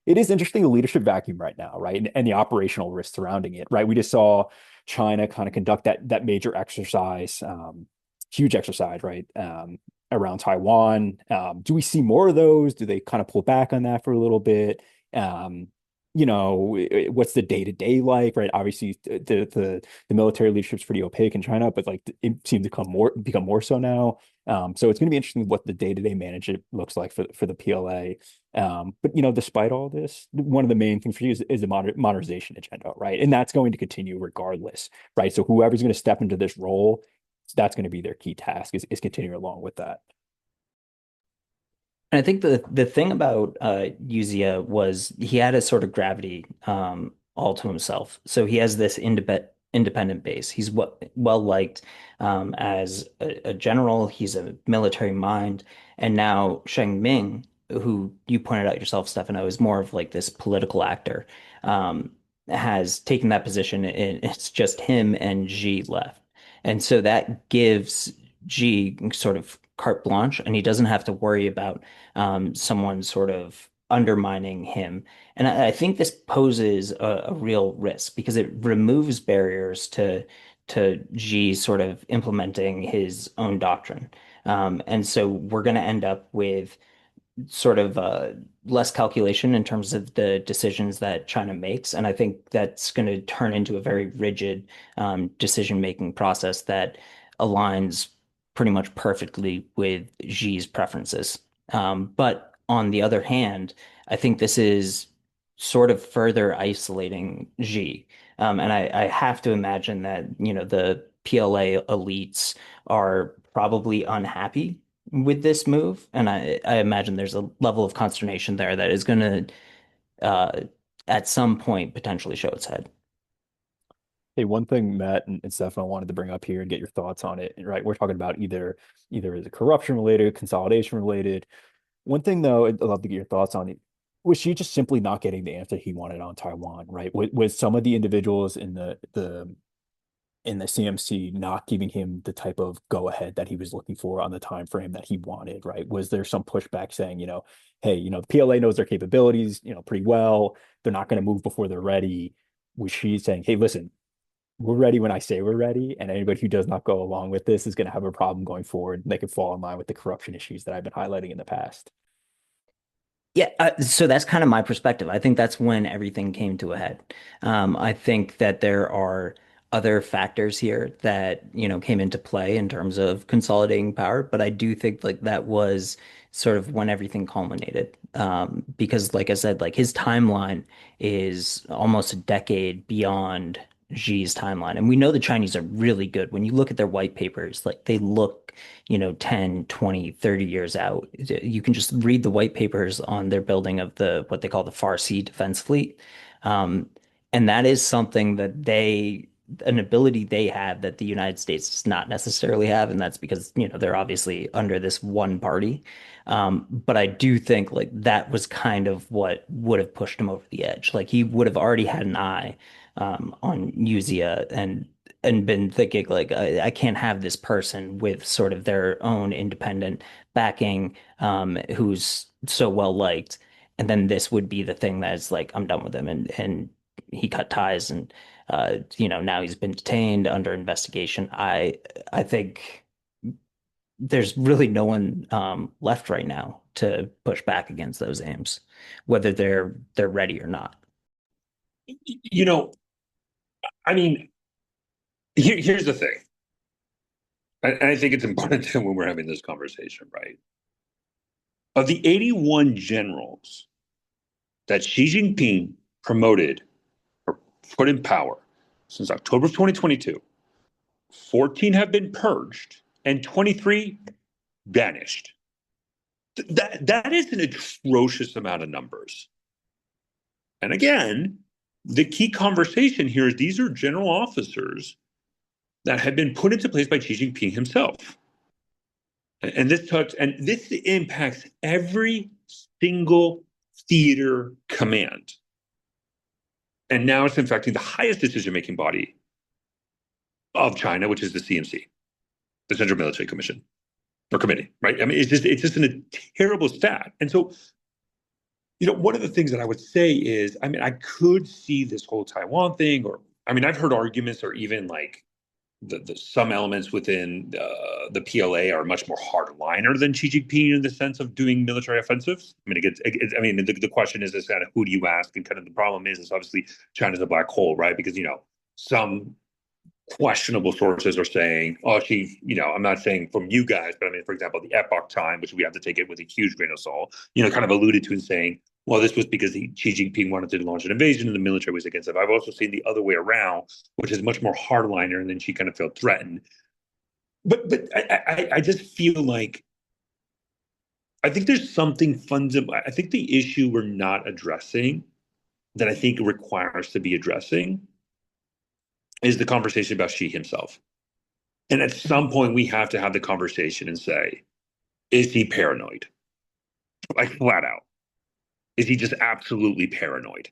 It is interesting the leadership vacuum right now, right? And the operational risk surrounding it, right? We just saw China kind of conduct that major exercise, huge exercise, right? Around Taiwan. Do we see more of those? Do they kind of pull back on that for a little bit? what's the day-to-day like, right? Obviously, the military leadership's pretty opaque in China, but like it seems to become more so now. So it's going to be interesting what the day-to-day management looks like for the PLA. But despite all this, one of the main things for you is the modernization agenda, right? And that's going to continue regardless, right? So whoever's going to step into this role, that's going to be their key task is continuing along with that. And I think the thing about Yuzia was he had a sort of gravity all to himself. So he has this independent base. He's well liked as a general. He's a military mind. And now Sheng Ming, who you pointed out yourself, Stefano, is more of like this political actor, has taken that position. And it's just him and Xi left. And so that gives Xi sort of carte blanche, and he doesn't have to worry about someone sort of undermining him. And I think this poses a real risk because it removes barriers to Xi sort of implementing his own doctrine. And so we're going to end up with sort of less calculation in terms of the decisions that China makes. And I think that's going to turn into a very rigid decision-making process that aligns pretty much perfectly with Xi's preferences. But on the other hand, I think this is sort of further isolating Xi. And I have to imagine that, the PLA elites are probably unhappy with this move, and I imagine there's a level of consternation there that is going to, at some point, potentially show its head. Hey, one thing Matt and Stefan wanted to bring up here and get your thoughts on it, right? We're talking about either is it corruption related, consolidation related. One thing though, I'd love to get your thoughts on it. Was she just simply not getting the answer he wanted on Taiwan, right? Was some of the individuals in the CMC not giving him the type of go ahead that he was looking for on the time frame that he wanted, right? Was there some pushback saying, hey, the PLA knows their capabilities, pretty well. They're not going to move before they're ready. Was she saying, hey, listen, we're ready when I say we're ready, and anybody who does not go along with this is going to have a problem going forward. And they could fall in line with the corruption issues that I've been highlighting in the past. Yeah, so that's kind of my perspective. I think that's when everything came to a head. I think that there are other factors here that, came into play in terms of consolidating power, but I do think like that was sort of when everything culminated. Because like I said, like his timeline is almost a decade beyond Xi's timeline. And we know the Chinese are really good. When you look at their white papers, like they look 10, 20, 30 years out. You can just read the white papers on their building of what they call the Far Sea Defense Fleet. Um, and that is something that an ability they have that the United States does not necessarily have. And that's because, they're obviously under this one party. But I do think like that was kind of what would have pushed him over the edge. Like he would have already had an eye on Yuzia and been thinking like I can't have this person with sort of their own independent backing who's so well liked, and then this would be the thing that is like I'm done with him, and he cut ties, and now he's been detained under investigation. I think there's really no one left right now to push back against those aims, whether they're ready or not. You know, I mean, here's the thing. And I think it's important to when we're having this conversation, right? Of the 81 generals that Xi Jinping promoted or put in power since October of 2022, 14 have been purged and 23 banished. That is an atrocious amount of numbers. And again, the key conversation here is these are general officers that have been put into place by Xi Jinping himself. And this impacts every single theater command. And now it's infecting the highest decision-making body of China, which is the CMC, the Central Military Commission or Committee, right? I mean, it's just a terrible stat. And so, one of the things that I would say is, I mean, I could see this whole Taiwan thing, or I mean, I've heard arguments or even like some elements within the PLA are much more hardliner than Xi Jinping in the sense of doing military offensives. I mean, I mean, the question is kind of who do you ask, and kind of the problem is obviously China's a black hole, right? Because some questionable sources are saying, oh, I'm not saying from you guys, but I mean, for example, the Epoch Time, which we have to take it with a huge grain of salt, kind of alluded to and saying, well, this was because Xi Jinping wanted to launch an invasion and the military was against it. I've also seen the other way around, which is much more hardliner, and then she kind of felt threatened. But I just feel like I think there's something fundamental. I think the issue we're not addressing that I think requires to be addressing is the conversation about Xi himself. And at some point, we have to have the conversation and say, is he paranoid? Like flat out. Is he just absolutely paranoid?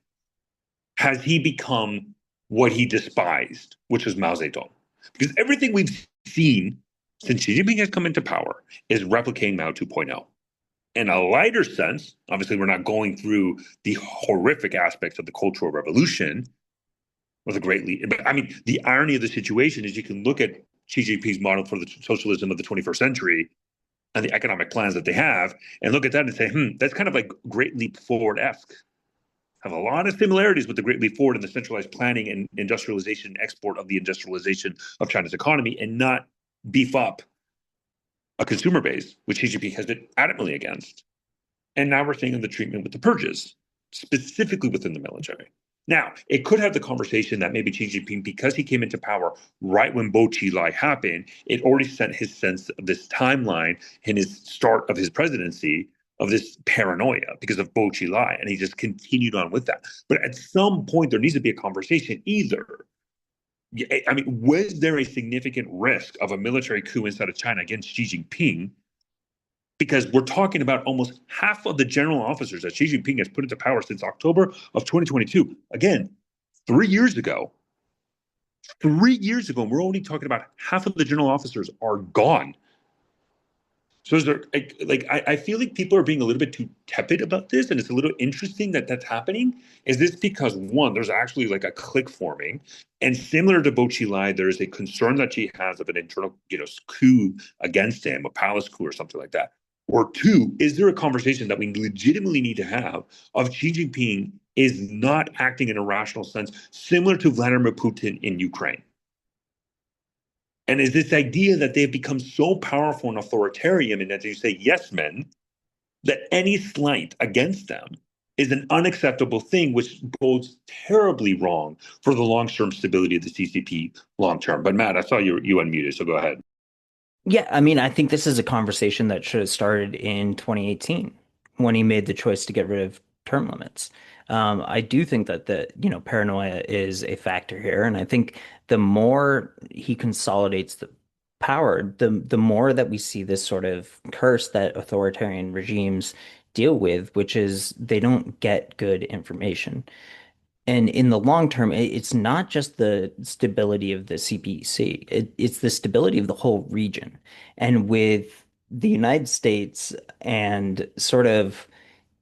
Has he become what he despised, which was Mao Zedong? Because everything we've seen since Xi Jinping has come into power is replicating Mao 2.0. In a lighter sense, obviously, we're not going through the horrific aspects of the Cultural Revolution or the Great Leap. But I mean, the irony of the situation is you can look at Xi Jinping's model for the socialism of the 21st century and the economic plans that they have, and look at that and say, that's kind of like Great Leap Forward-esque. Have a lot of similarities with the Great Leap Forward and the centralized planning and industrialization and export of the industrialization of China's economy, and not beef up a consumer base, which Xi Jinping has been adamantly against. And now we're seeing the treatment with the purges, specifically within the military. Now, it could have the conversation that maybe Xi Jinping, because he came into power right when Bo Xilai happened, it already sent his sense of this timeline in his start of his presidency of this paranoia because of Bo Xilai, and he just continued on with that. But at some point, there needs to be a conversation either. I mean, was there a significant risk of a military coup inside of China against Xi Jinping? Because we're talking about almost half of the general officers that Xi Jinping has put into power since October of 2022. Again, 3 years ago. 3 years ago, and we're only talking about half of the general officers are gone. So is there, I feel like people are being a little bit too tepid about this, and it's a little interesting that that's happening. Is this because, one, there's actually like a clique forming, and similar to Bo Xilai, there is a concern that she has of an internal, coup against him, a palace coup or something like that? Or two, is there a conversation that we legitimately need to have of Xi Jinping is not acting in a rational sense, similar to Vladimir Putin in Ukraine? And is this idea that they've become so powerful and authoritarian, and as you say, yes men, that any slight against them is an unacceptable thing, which bodes terribly wrong for the long-term stability of the CCP long-term. But Matt, I saw you unmuted, so go ahead. Yeah, I mean, I think this is a conversation that should have started in 2018 when he made the choice to get rid of term limits. I do think that paranoia is a factor here, and I think the more he consolidates the power, the more that we see this sort of curse that authoritarian regimes deal with, which is they don't get good information. And in the long term, it's not just the stability of the CPC, it's the stability of the whole region. And with the United States and sort of,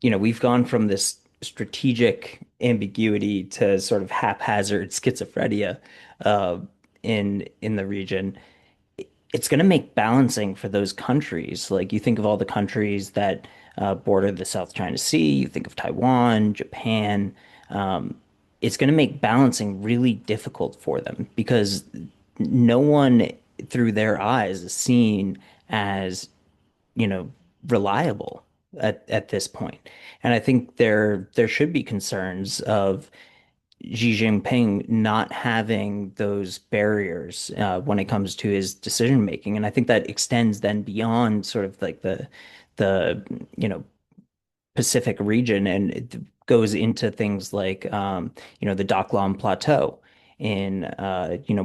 we've gone from this strategic ambiguity to sort of haphazard schizophrenia uh, in the region. It's going to make balancing for those countries. Like you think of all the countries that border the South China Sea, you think of Taiwan, Japan. Um, it's going to make balancing really difficult for them because no one through their eyes is seen as, you know, reliable at this point. And I think there should be concerns of Xi Jinping not having those barriers when it comes to his decision making. And I think that extends then beyond sort of like the Pacific region, and it goes into things like the Doklam Plateau in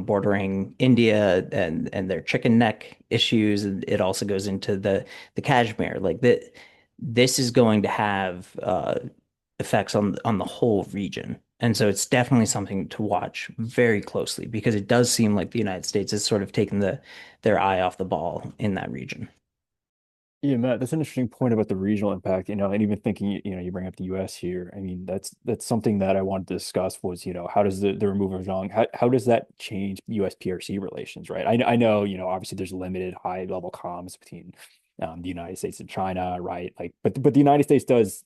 bordering India and their chicken neck issues. And it also goes into the Kashmir. Like that, this is going to have effects on the whole region. And so it's definitely something to watch very closely because it does seem like the United States has sort of taken their eye off the ball in that region. Yeah, Matt, that's an interesting point about the regional impact, and even thinking, you bring up the US here. I mean, that's something that I wanted to discuss was, how does the removal of Zhang, how does that change US PRC relations, right? I know, obviously there's limited high level comms between the United States and China, right? Like, but the United States does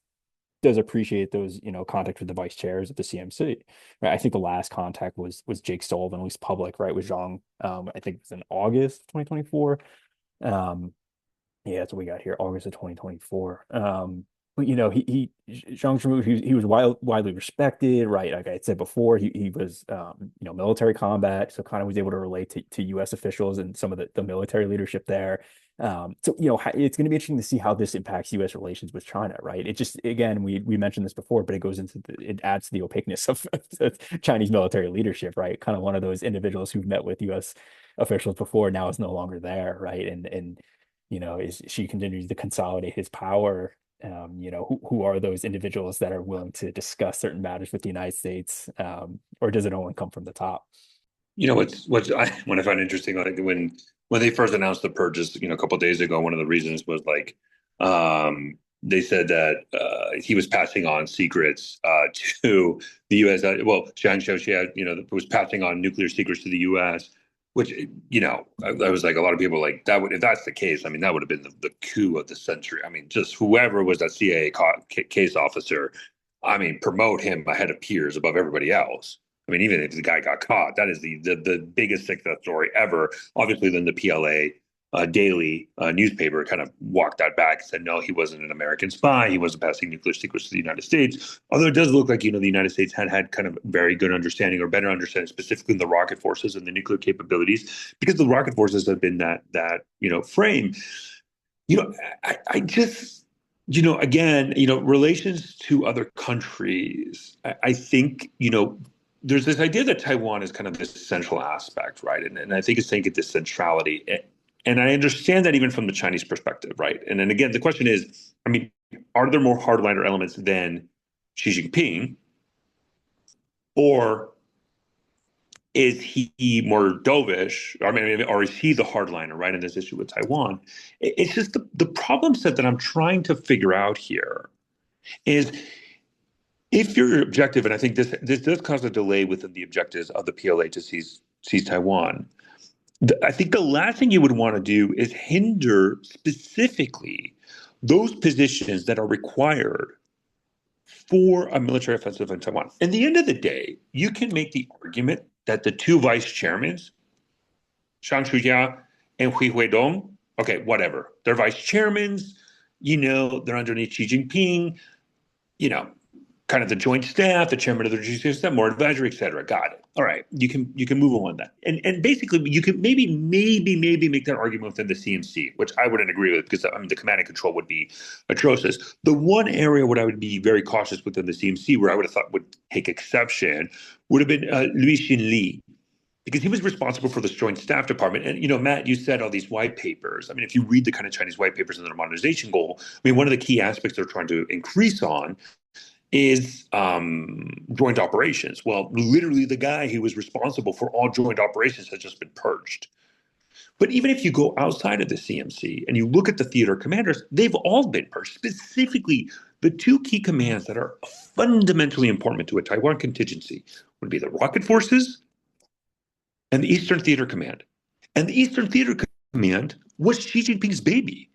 appreciate those, contacts with the vice chairs of the CMC, right? I think the last contact was Jake Sullivan, at least public, right, with Zhang. I think it was in August 2024. Um, yeah, that's what we got here, August of 2024. But Zhang Zhengzhu, he was widely respected, right? Like I said before, he was military combat, so kind of was able to relate to U.S. officials and some of the military leadership there. So it's going to be interesting to see how this impacts U.S. relations with China, right? It just, again, we mentioned this before, but it goes into it adds to the opaqueness of Chinese military leadership, right? Kind of one of those individuals who've met with U.S. officials before now is no longer there, right? And is she continues to consolidate his power? Who are those individuals that are willing to discuss certain matters with the United States, or does it only come from the top? What I find interesting, like when they first announced the purges, a couple of days ago, one of the reasons was like they said that he was passing on secrets to the U.S. Well, Zhang Xiaoxia, was passing on nuclear secrets to the U.S. Which, I was like, a lot of people like that would, if that's the case, I mean, that would have been the coup of the century. I mean, just whoever was that CIA case officer, I mean, promote him ahead of peers above everybody else. I mean, even if the guy got caught, that is the biggest success story ever. Obviously, then the PLA daily newspaper kind of walked that back and said, no, he wasn't an American spy. He wasn't passing nuclear secrets to the United States. Although it does look like, the United States had kind of very good understanding or better understanding, specifically in the rocket forces and the nuclear capabilities, because the rocket forces have been that frame. I just, again, relations to other countries, I think, there's this idea that Taiwan is kind of this central aspect, right? And I think it's saying this centrality. And I understand that even from the Chinese perspective, right? And then again, the question is, I mean, are there more hardliner elements than Xi Jinping? Or is he more dovish? I mean, or is he the hardliner, right, in this issue with Taiwan? It's just the problem set that I'm trying to figure out here is if your objective, and I think this does cause a delay within the objectives of the PLA to seize Taiwan. I think the last thing you would want to do is hinder specifically those positions that are required for a military offensive in Taiwan. At the end of the day, you can make the argument that the two vice chairmen, Shang Shujia and Hui Huidong, okay, whatever, they're vice chairmen, they're underneath Xi Jinping, kind of the joint staff, the chairman of the judicial staff, more advisory, et cetera. Got it. All right, you can move on that, and basically you can maybe make that argument within the CMC, which I wouldn't agree with because I mean the command and control would be atrocious. The one area where I would be very cautious within the CMC, where I would have thought would take exception, would have been Lui Xin Li, because he was responsible for this joint staff department. And, Matt, you said all these white papers. I mean, if you read the kind of Chinese white papers and their modernization goal, I mean, one of the key aspects they're trying to increase on is joint operations. Well, literally the guy who was responsible for all joint operations has just been purged. But even if you go outside of the CMC and you look at the theater commanders, they've all been purged. Specifically, the two key commands that are fundamentally important to a Taiwan contingency would be the rocket forces and the Eastern Theater Command. And the Eastern Theater Command was Xi Jinping's baby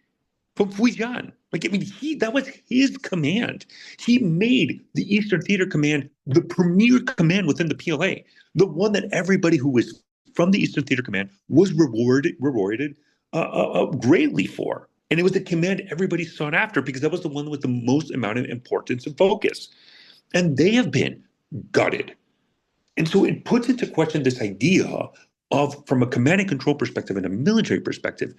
from Fujian. Like, I mean, that was his command. He made the Eastern Theater Command the premier command within the PLA, the one that everybody who was from the Eastern Theater Command was rewarded greatly for. And it was the command everybody sought after because that was the one with the most amount of importance and focus. And they have been gutted. And so it puts into question this idea of, from a command and control perspective and a military perspective,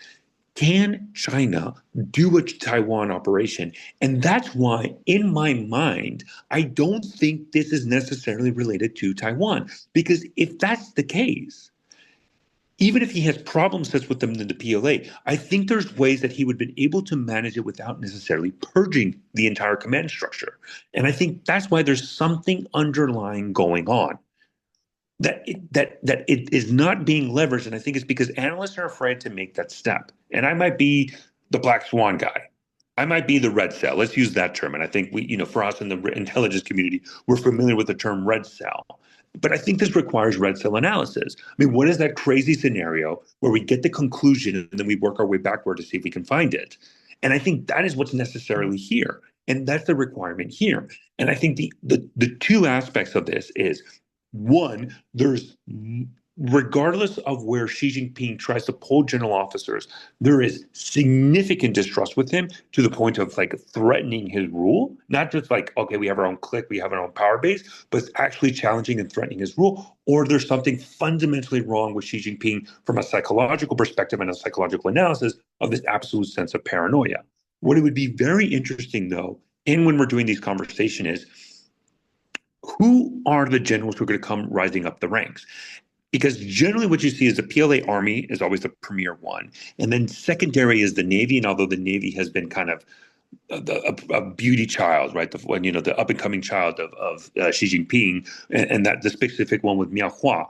can China do a Taiwan operation? And that's why, in my mind, I don't think this is necessarily related to Taiwan. Because if that's the case, even if he has problem sets with them in the PLA, I think there's ways that he would have been able to manage it without necessarily purging the entire command structure. And I think that's why there's something underlying going on. That it is not being leveraged, and I think it's because analysts are afraid to make that step. And I might be the black swan guy. I might be the red cell. Let's use that term. And I think for us in the intelligence community, we're familiar with the term red cell. But I think this requires red cell analysis. I mean, what is that crazy scenario where we get the conclusion and then we work our way backward to see if we can find it? And I think that is what's necessarily here. And that's the requirement here. And I think the two aspects of this is one, there's regardless of where Xi Jinping tries to pull general officers, there is significant distrust with him to the point of like threatening his rule. Not just like, okay, we have our own clique, we have our own power base, but it's actually challenging and threatening his rule. Or there's something fundamentally wrong with Xi Jinping from a psychological perspective and a psychological analysis of this absolute sense of paranoia. What it would be very interesting, though, and when we're doing these conversations, is who are the generals who are going to come rising up the ranks? Because generally what you see is the PLA army is always the premier one. And then secondary is the Navy. And although the Navy has been kind of a beauty child, right? The up and coming child of Xi Jinping, and that the specific one with Miao Hua.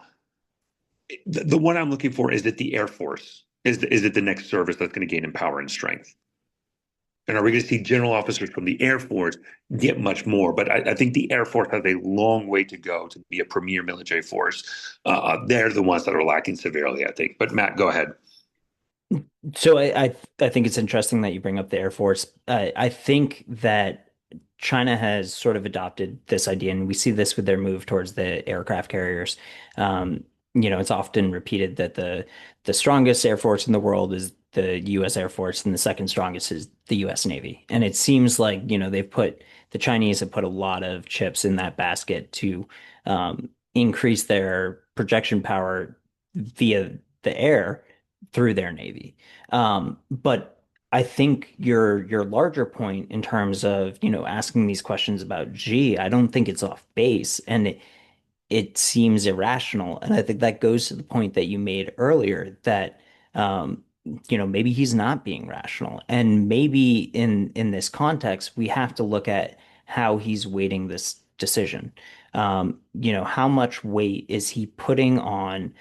The one I'm looking for is it the Air Force? Is it the next service that's going to gain in power and strength? And are we going to see general officers from the Air Force get much more? But I think the Air Force has a long way to go to be a premier military force. They're the ones that are lacking severely, I think. But Matt, go ahead. So I think it's interesting that you bring up the Air Force. I think that China has sort of adopted this idea, and we see this with their move towards the aircraft carriers. It's often repeated that the strongest Air Force in the world is the U.S. Air Force, and the second strongest is the U.S. Navy. And it seems like, the Chinese have put a lot of chips in that basket to increase their projection power via the air through their Navy. But I think your larger point in terms of, asking these questions about Xi, I don't think it's off base. And it seems irrational. And I think that goes to the point that you made earlier that maybe he's not being rational. And maybe in this context, we have to look at how he's weighting this decision. How much weight is he putting on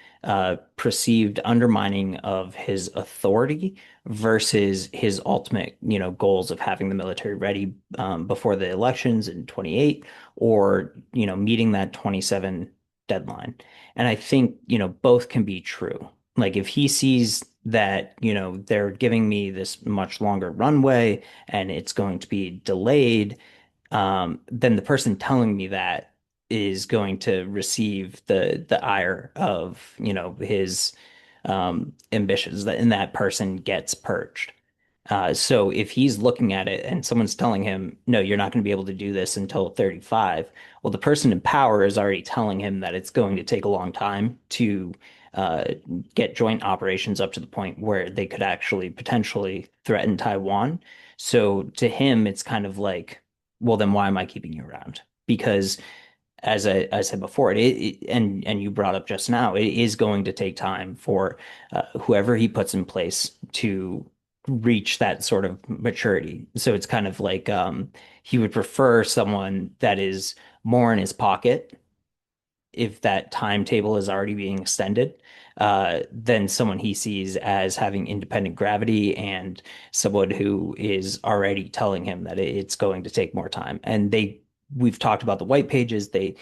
perceived undermining of his authority versus his ultimate, goals of having the military ready before the elections in 28 or, meeting that 27 deadline. And I think, both can be true. Like if he sees that, they're giving me this much longer runway and it's going to be delayed, then the person telling me that is going to receive the ire of, his ambitions, and that person gets purged. So if he's looking at it and someone's telling him, no, you're not going to be able to do this until 35, well, the person in power is already telling him that it's going to take a long time to get joint operations up to the point where they could actually potentially threaten Taiwan. So to him, it's kind of like, well, then why am I keeping you around? Because as I said before, and you brought up just now, it is going to take time for whoever he puts in place to reach that sort of maturity. So it's kind of like he would prefer someone that is more in his pocket if that timetable is already being extended, than someone he sees as having independent gravity and someone who is already telling him that it's going to take more time. And we've talked about the white pages. They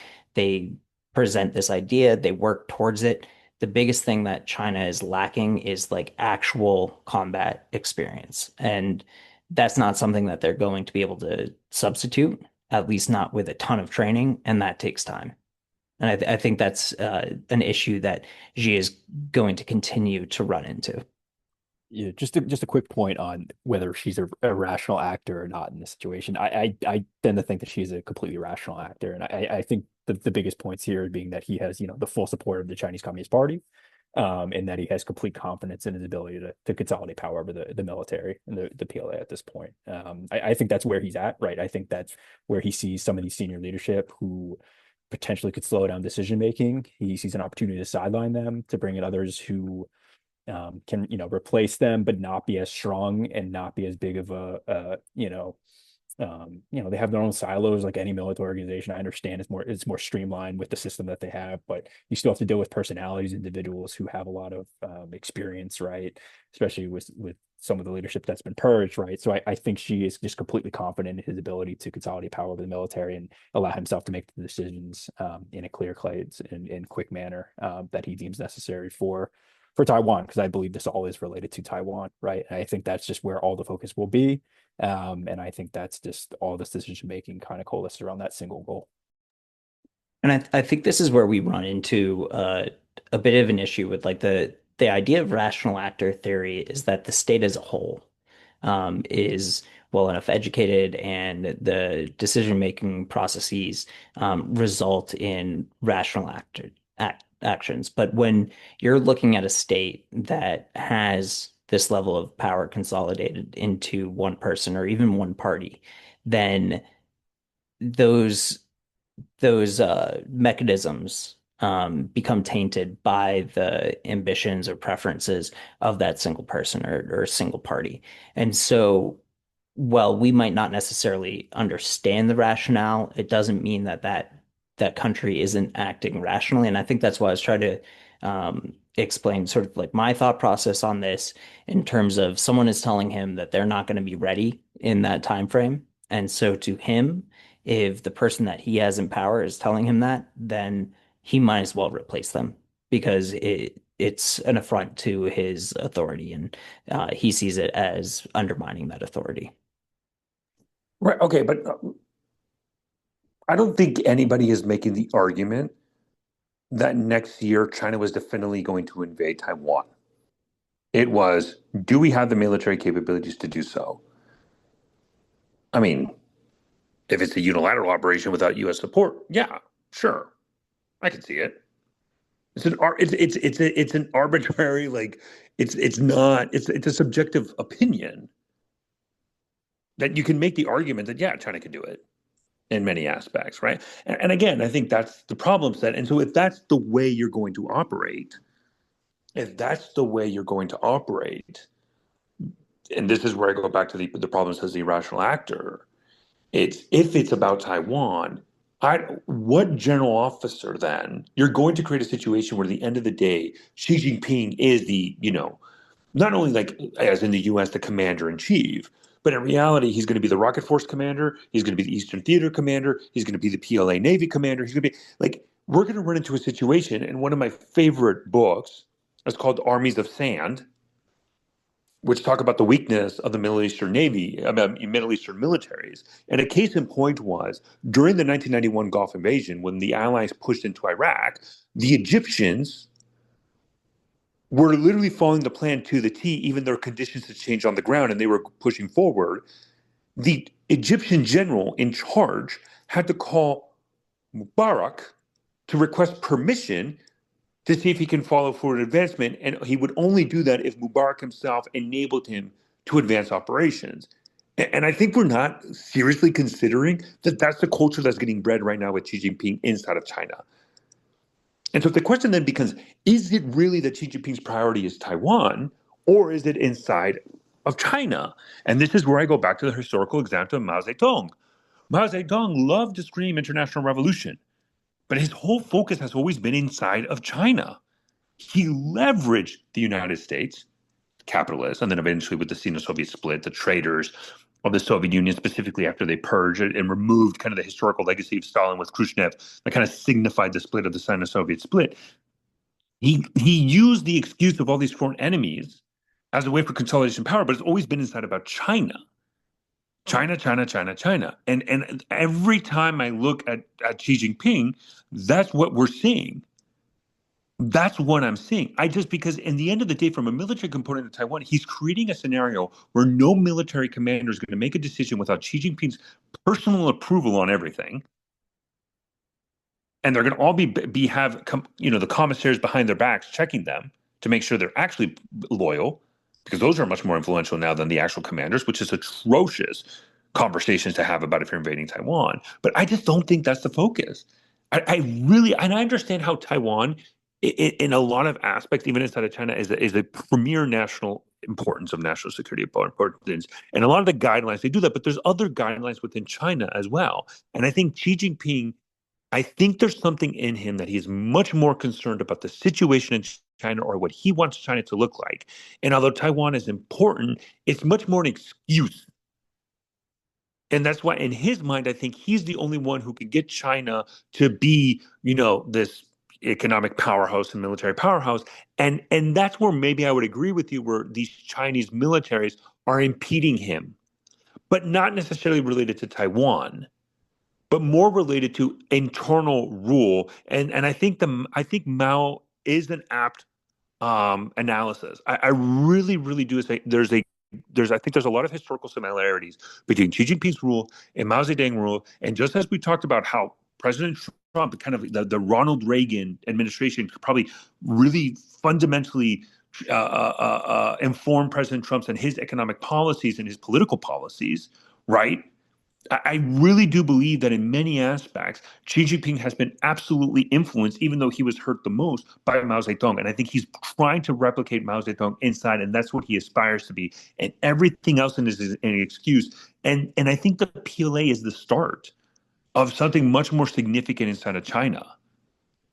present this idea, they work towards it. The biggest thing that China is lacking is like actual combat experience. And that's not something that they're going to be able to substitute, at least not with a ton of training, and that takes time. And I think that's an issue that Xi is going to continue to run into. Yeah, just a quick point on whether she's a rational actor or not in this situation. I tend to think that she's a completely rational actor, and I think the biggest points here being that he has the full support of the Chinese Communist Party, and that he has complete confidence in his ability to consolidate power over the military and the PLA at this point. I think that's where he's at, right? I think that's where he sees some of these senior leadership who potentially could slow down decision making. He sees an opportunity to sideline them, to bring in others who can replace them, but not be as strong and not be as big of they have their own silos like any military organization. I understand it's more streamlined with the system that they have, but you still have to deal with personalities, individuals who have a lot of experience, right? Especially with some of the leadership that's been purged, right? So I think she is just completely confident in his ability to consolidate power over the military and allow himself to make the decisions in a clear, in quick manner that he deems necessary for Taiwan, because I believe this all is related to Taiwan, right? And I think that's just where all the focus will be. And I think that's just all this decision making kind of coalesces around that single goal. And I think this is where we run into a bit of an issue with like the idea of rational actor theory is that the state as a whole is well enough educated and the decision-making processes result in rational actions. But when you're looking at a state that has this level of power consolidated into one person or even one party, then those those mechanisms become tainted by the ambitions or preferences of that single person or single party. And so, while we might not necessarily understand the rationale, it doesn't mean that that country isn't acting rationally. And I think that's why I was trying to explain sort of like my thought process on this in terms of someone is telling him that they're not going to be ready in that time frame. And so to him, if the person that he has in power is telling him that, then he might as well replace them because it's an affront to his authority, and he sees it as undermining that authority. Right. Okay, but I don't think anybody is making the argument that next year China was definitely going to invade Taiwan. It was, do we have the military capabilities to do so? I mean, if it's a unilateral operation without U.S. support, yeah, sure, I can see it. It's an arbitrary, like it's not it's a subjective opinion that you can make the argument that yeah, China can do it in many aspects, right? And again, I think that's the problem set. And so if that's the way you're going to operate, if that's the way you're going to operate, and this is where I go back to the problem as the irrational actor. It's if it's about Taiwan, what general officer then? You're going to create a situation where at the end of the day, Xi Jinping is not only like as in the US, the commander in chief, but in reality, he's going to be the rocket force commander. He's going to be the Eastern Theater commander. He's going to be the PLA Navy commander. He's going to be like, we're going to run into a situation. And one of my favorite books is called Armies of Sand, which talk about the weakness of the Middle Eastern Navy, about Middle Eastern militaries. And a case in point was during the 1991 Gulf invasion, when the Allies pushed into Iraq, the Egyptians were literally following the plan to the T, even though conditions had changed on the ground and they were pushing forward. The Egyptian general in charge had to call Mubarak to request permission to see if he can follow forward advancement. And he would only do that if Mubarak himself enabled him to advance operations. And I think we're not seriously considering that that's the culture that's getting bred right now with Xi Jinping inside of China. And so the question then becomes, is it really that Xi Jinping's priority is Taiwan, or is it inside of China? And this is where I go back to the historical example of Mao Zedong. Mao Zedong loved to scream international revolution, but his whole focus has always been inside of China. He leveraged the United States, capitalists, and then eventually with the Sino-Soviet split, the traitors of the Soviet Union, specifically after they purged and removed kind of the historical legacy of Stalin with Khrushchev, that kind of signified the split of the Sino-Soviet split. He used the excuse of all these foreign enemies as a way for consolidation power, but it's always been inside about China. China, China, China, China. And every time I look at Xi Jinping, that's what we're seeing. That's what I'm seeing. Because in the end of the day, from a military component of Taiwan, he's creating a scenario where no military commander is going to make a decision without Xi Jinping's personal approval on everything. And they're going to all have the commissaries behind their backs checking them to make sure they're actually loyal, because those are much more influential now than the actual commanders, which is atrocious conversations to have about if you're invading Taiwan. But I just don't think that's the focus. I really, and I understand how Taiwan, in a lot of aspects, even inside of China, is a premier national importance of national security importance. And a lot of the guidelines, they do that, but there's other guidelines within China as well. And I think Xi Jinping, I think there's something in him that he's much more concerned about the situation in China or what he wants China to look like. And although Taiwan is important, it's much more an excuse. And that's why, in his mind, I think he's the only one who can get China to be, this economic powerhouse and military powerhouse. And that's where maybe I would agree with you, where these Chinese militaries are impeding him, but not necessarily related to Taiwan, but more related to internal rule. And I think Mao is an apt analysis. I really, really do say I think there's a lot of historical similarities between Xi Jinping's rule and Mao Zedong rule. And just as we talked about how President Trump, kind of the Ronald Reagan administration, could probably really fundamentally inform President Trump's and his economic policies and his political policies, right? I really do believe that in many aspects, Xi Jinping has been absolutely influenced, even though he was hurt the most, by Mao Zedong. And I think he's trying to replicate Mao Zedong inside, and that's what he aspires to be. And everything else in this is an excuse. And I think the PLA is the start of something much more significant inside of China.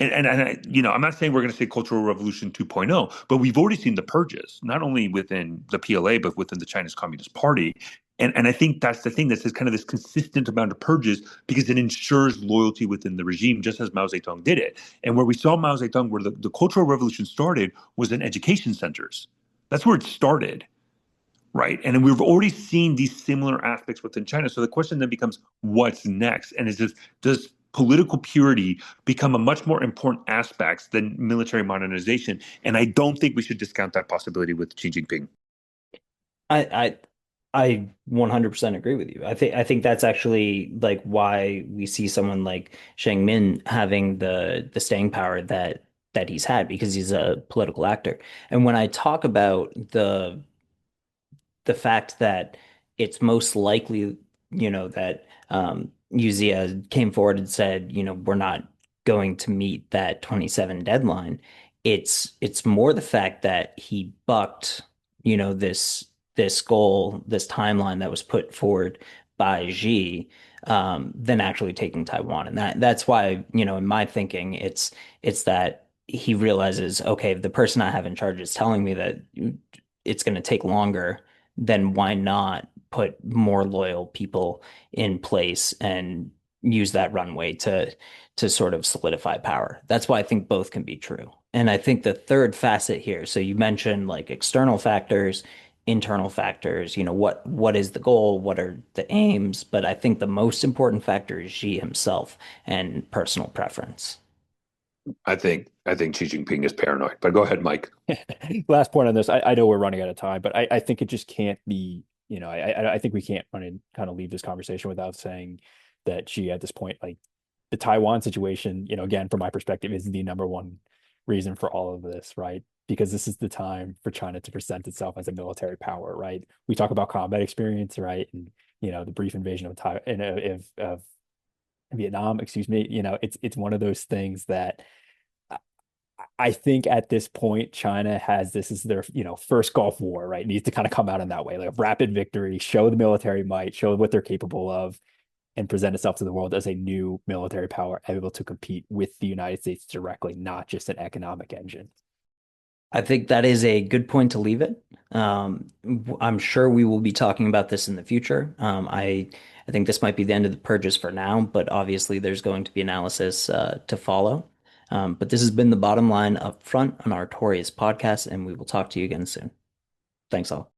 I'm not saying we're going to say Cultural Revolution 2.0, but we've already seen the purges, not only within the PLA, but within the Chinese Communist Party. And I think that's the thing that says kind of this consistent amount of purges because it ensures loyalty within the regime, just as Mao Zedong did it. And where we saw Mao Zedong, where the Cultural Revolution started, was in education centers. That's where it started, right? And we've already seen these similar aspects within China. So the question then becomes, what's next? And does political purity become a much more important aspect than military modernization? And I don't think we should discount that possibility with Xi Jinping. I 100% agree with you. I think that's actually like why we see someone like Shang Min having the staying power that he's had because he's a political actor. And when I talk about the fact that it's most likely, that Yuzia came forward and said, we're not going to meet that 27 deadline. It's more the fact that he bucked, this goal, this timeline that was put forward by Xi, than actually taking Taiwan. And that's why, in my thinking, it's that he realizes, okay, the person I have in charge is telling me that it's going to take longer, then why not put more loyal people in place and use that runway to sort of solidify power? That's why I think both can be true. And I think the third facet here, so you mentioned like external factors, internal factors, what is the goal, what are the aims, but I think the most important factor is Xi himself and personal preference. I think Xi Jinping is paranoid. But go ahead, Mike. Last point on this. I know we're running out of time, but I think it just can't be, I think we can't run and kind of leave this conversation without saying that Xi at this point, like the Taiwan situation, again, from my perspective, is the number one reason for all of this, right? Because this is the time for China to present itself as a military power, right? We talk about combat experience, right? And, the brief invasion of of Vietnam, excuse me, it's one of those things that I think at this point, China has this is their, first Gulf War, right? It needs to kind of come out in that way, like a rapid victory, show the military might, show what they're capable of, and present itself to the world as a new military power able to compete with the United States directly, not just an economic engine. I think that is a good point to leave it. I'm sure we will be talking about this in the future. I think this might be the end of the purges for now, but obviously there's going to be analysis to follow. But this has been the bottom line up front on our Artorias podcast, and we will talk to you again soon. Thanks all.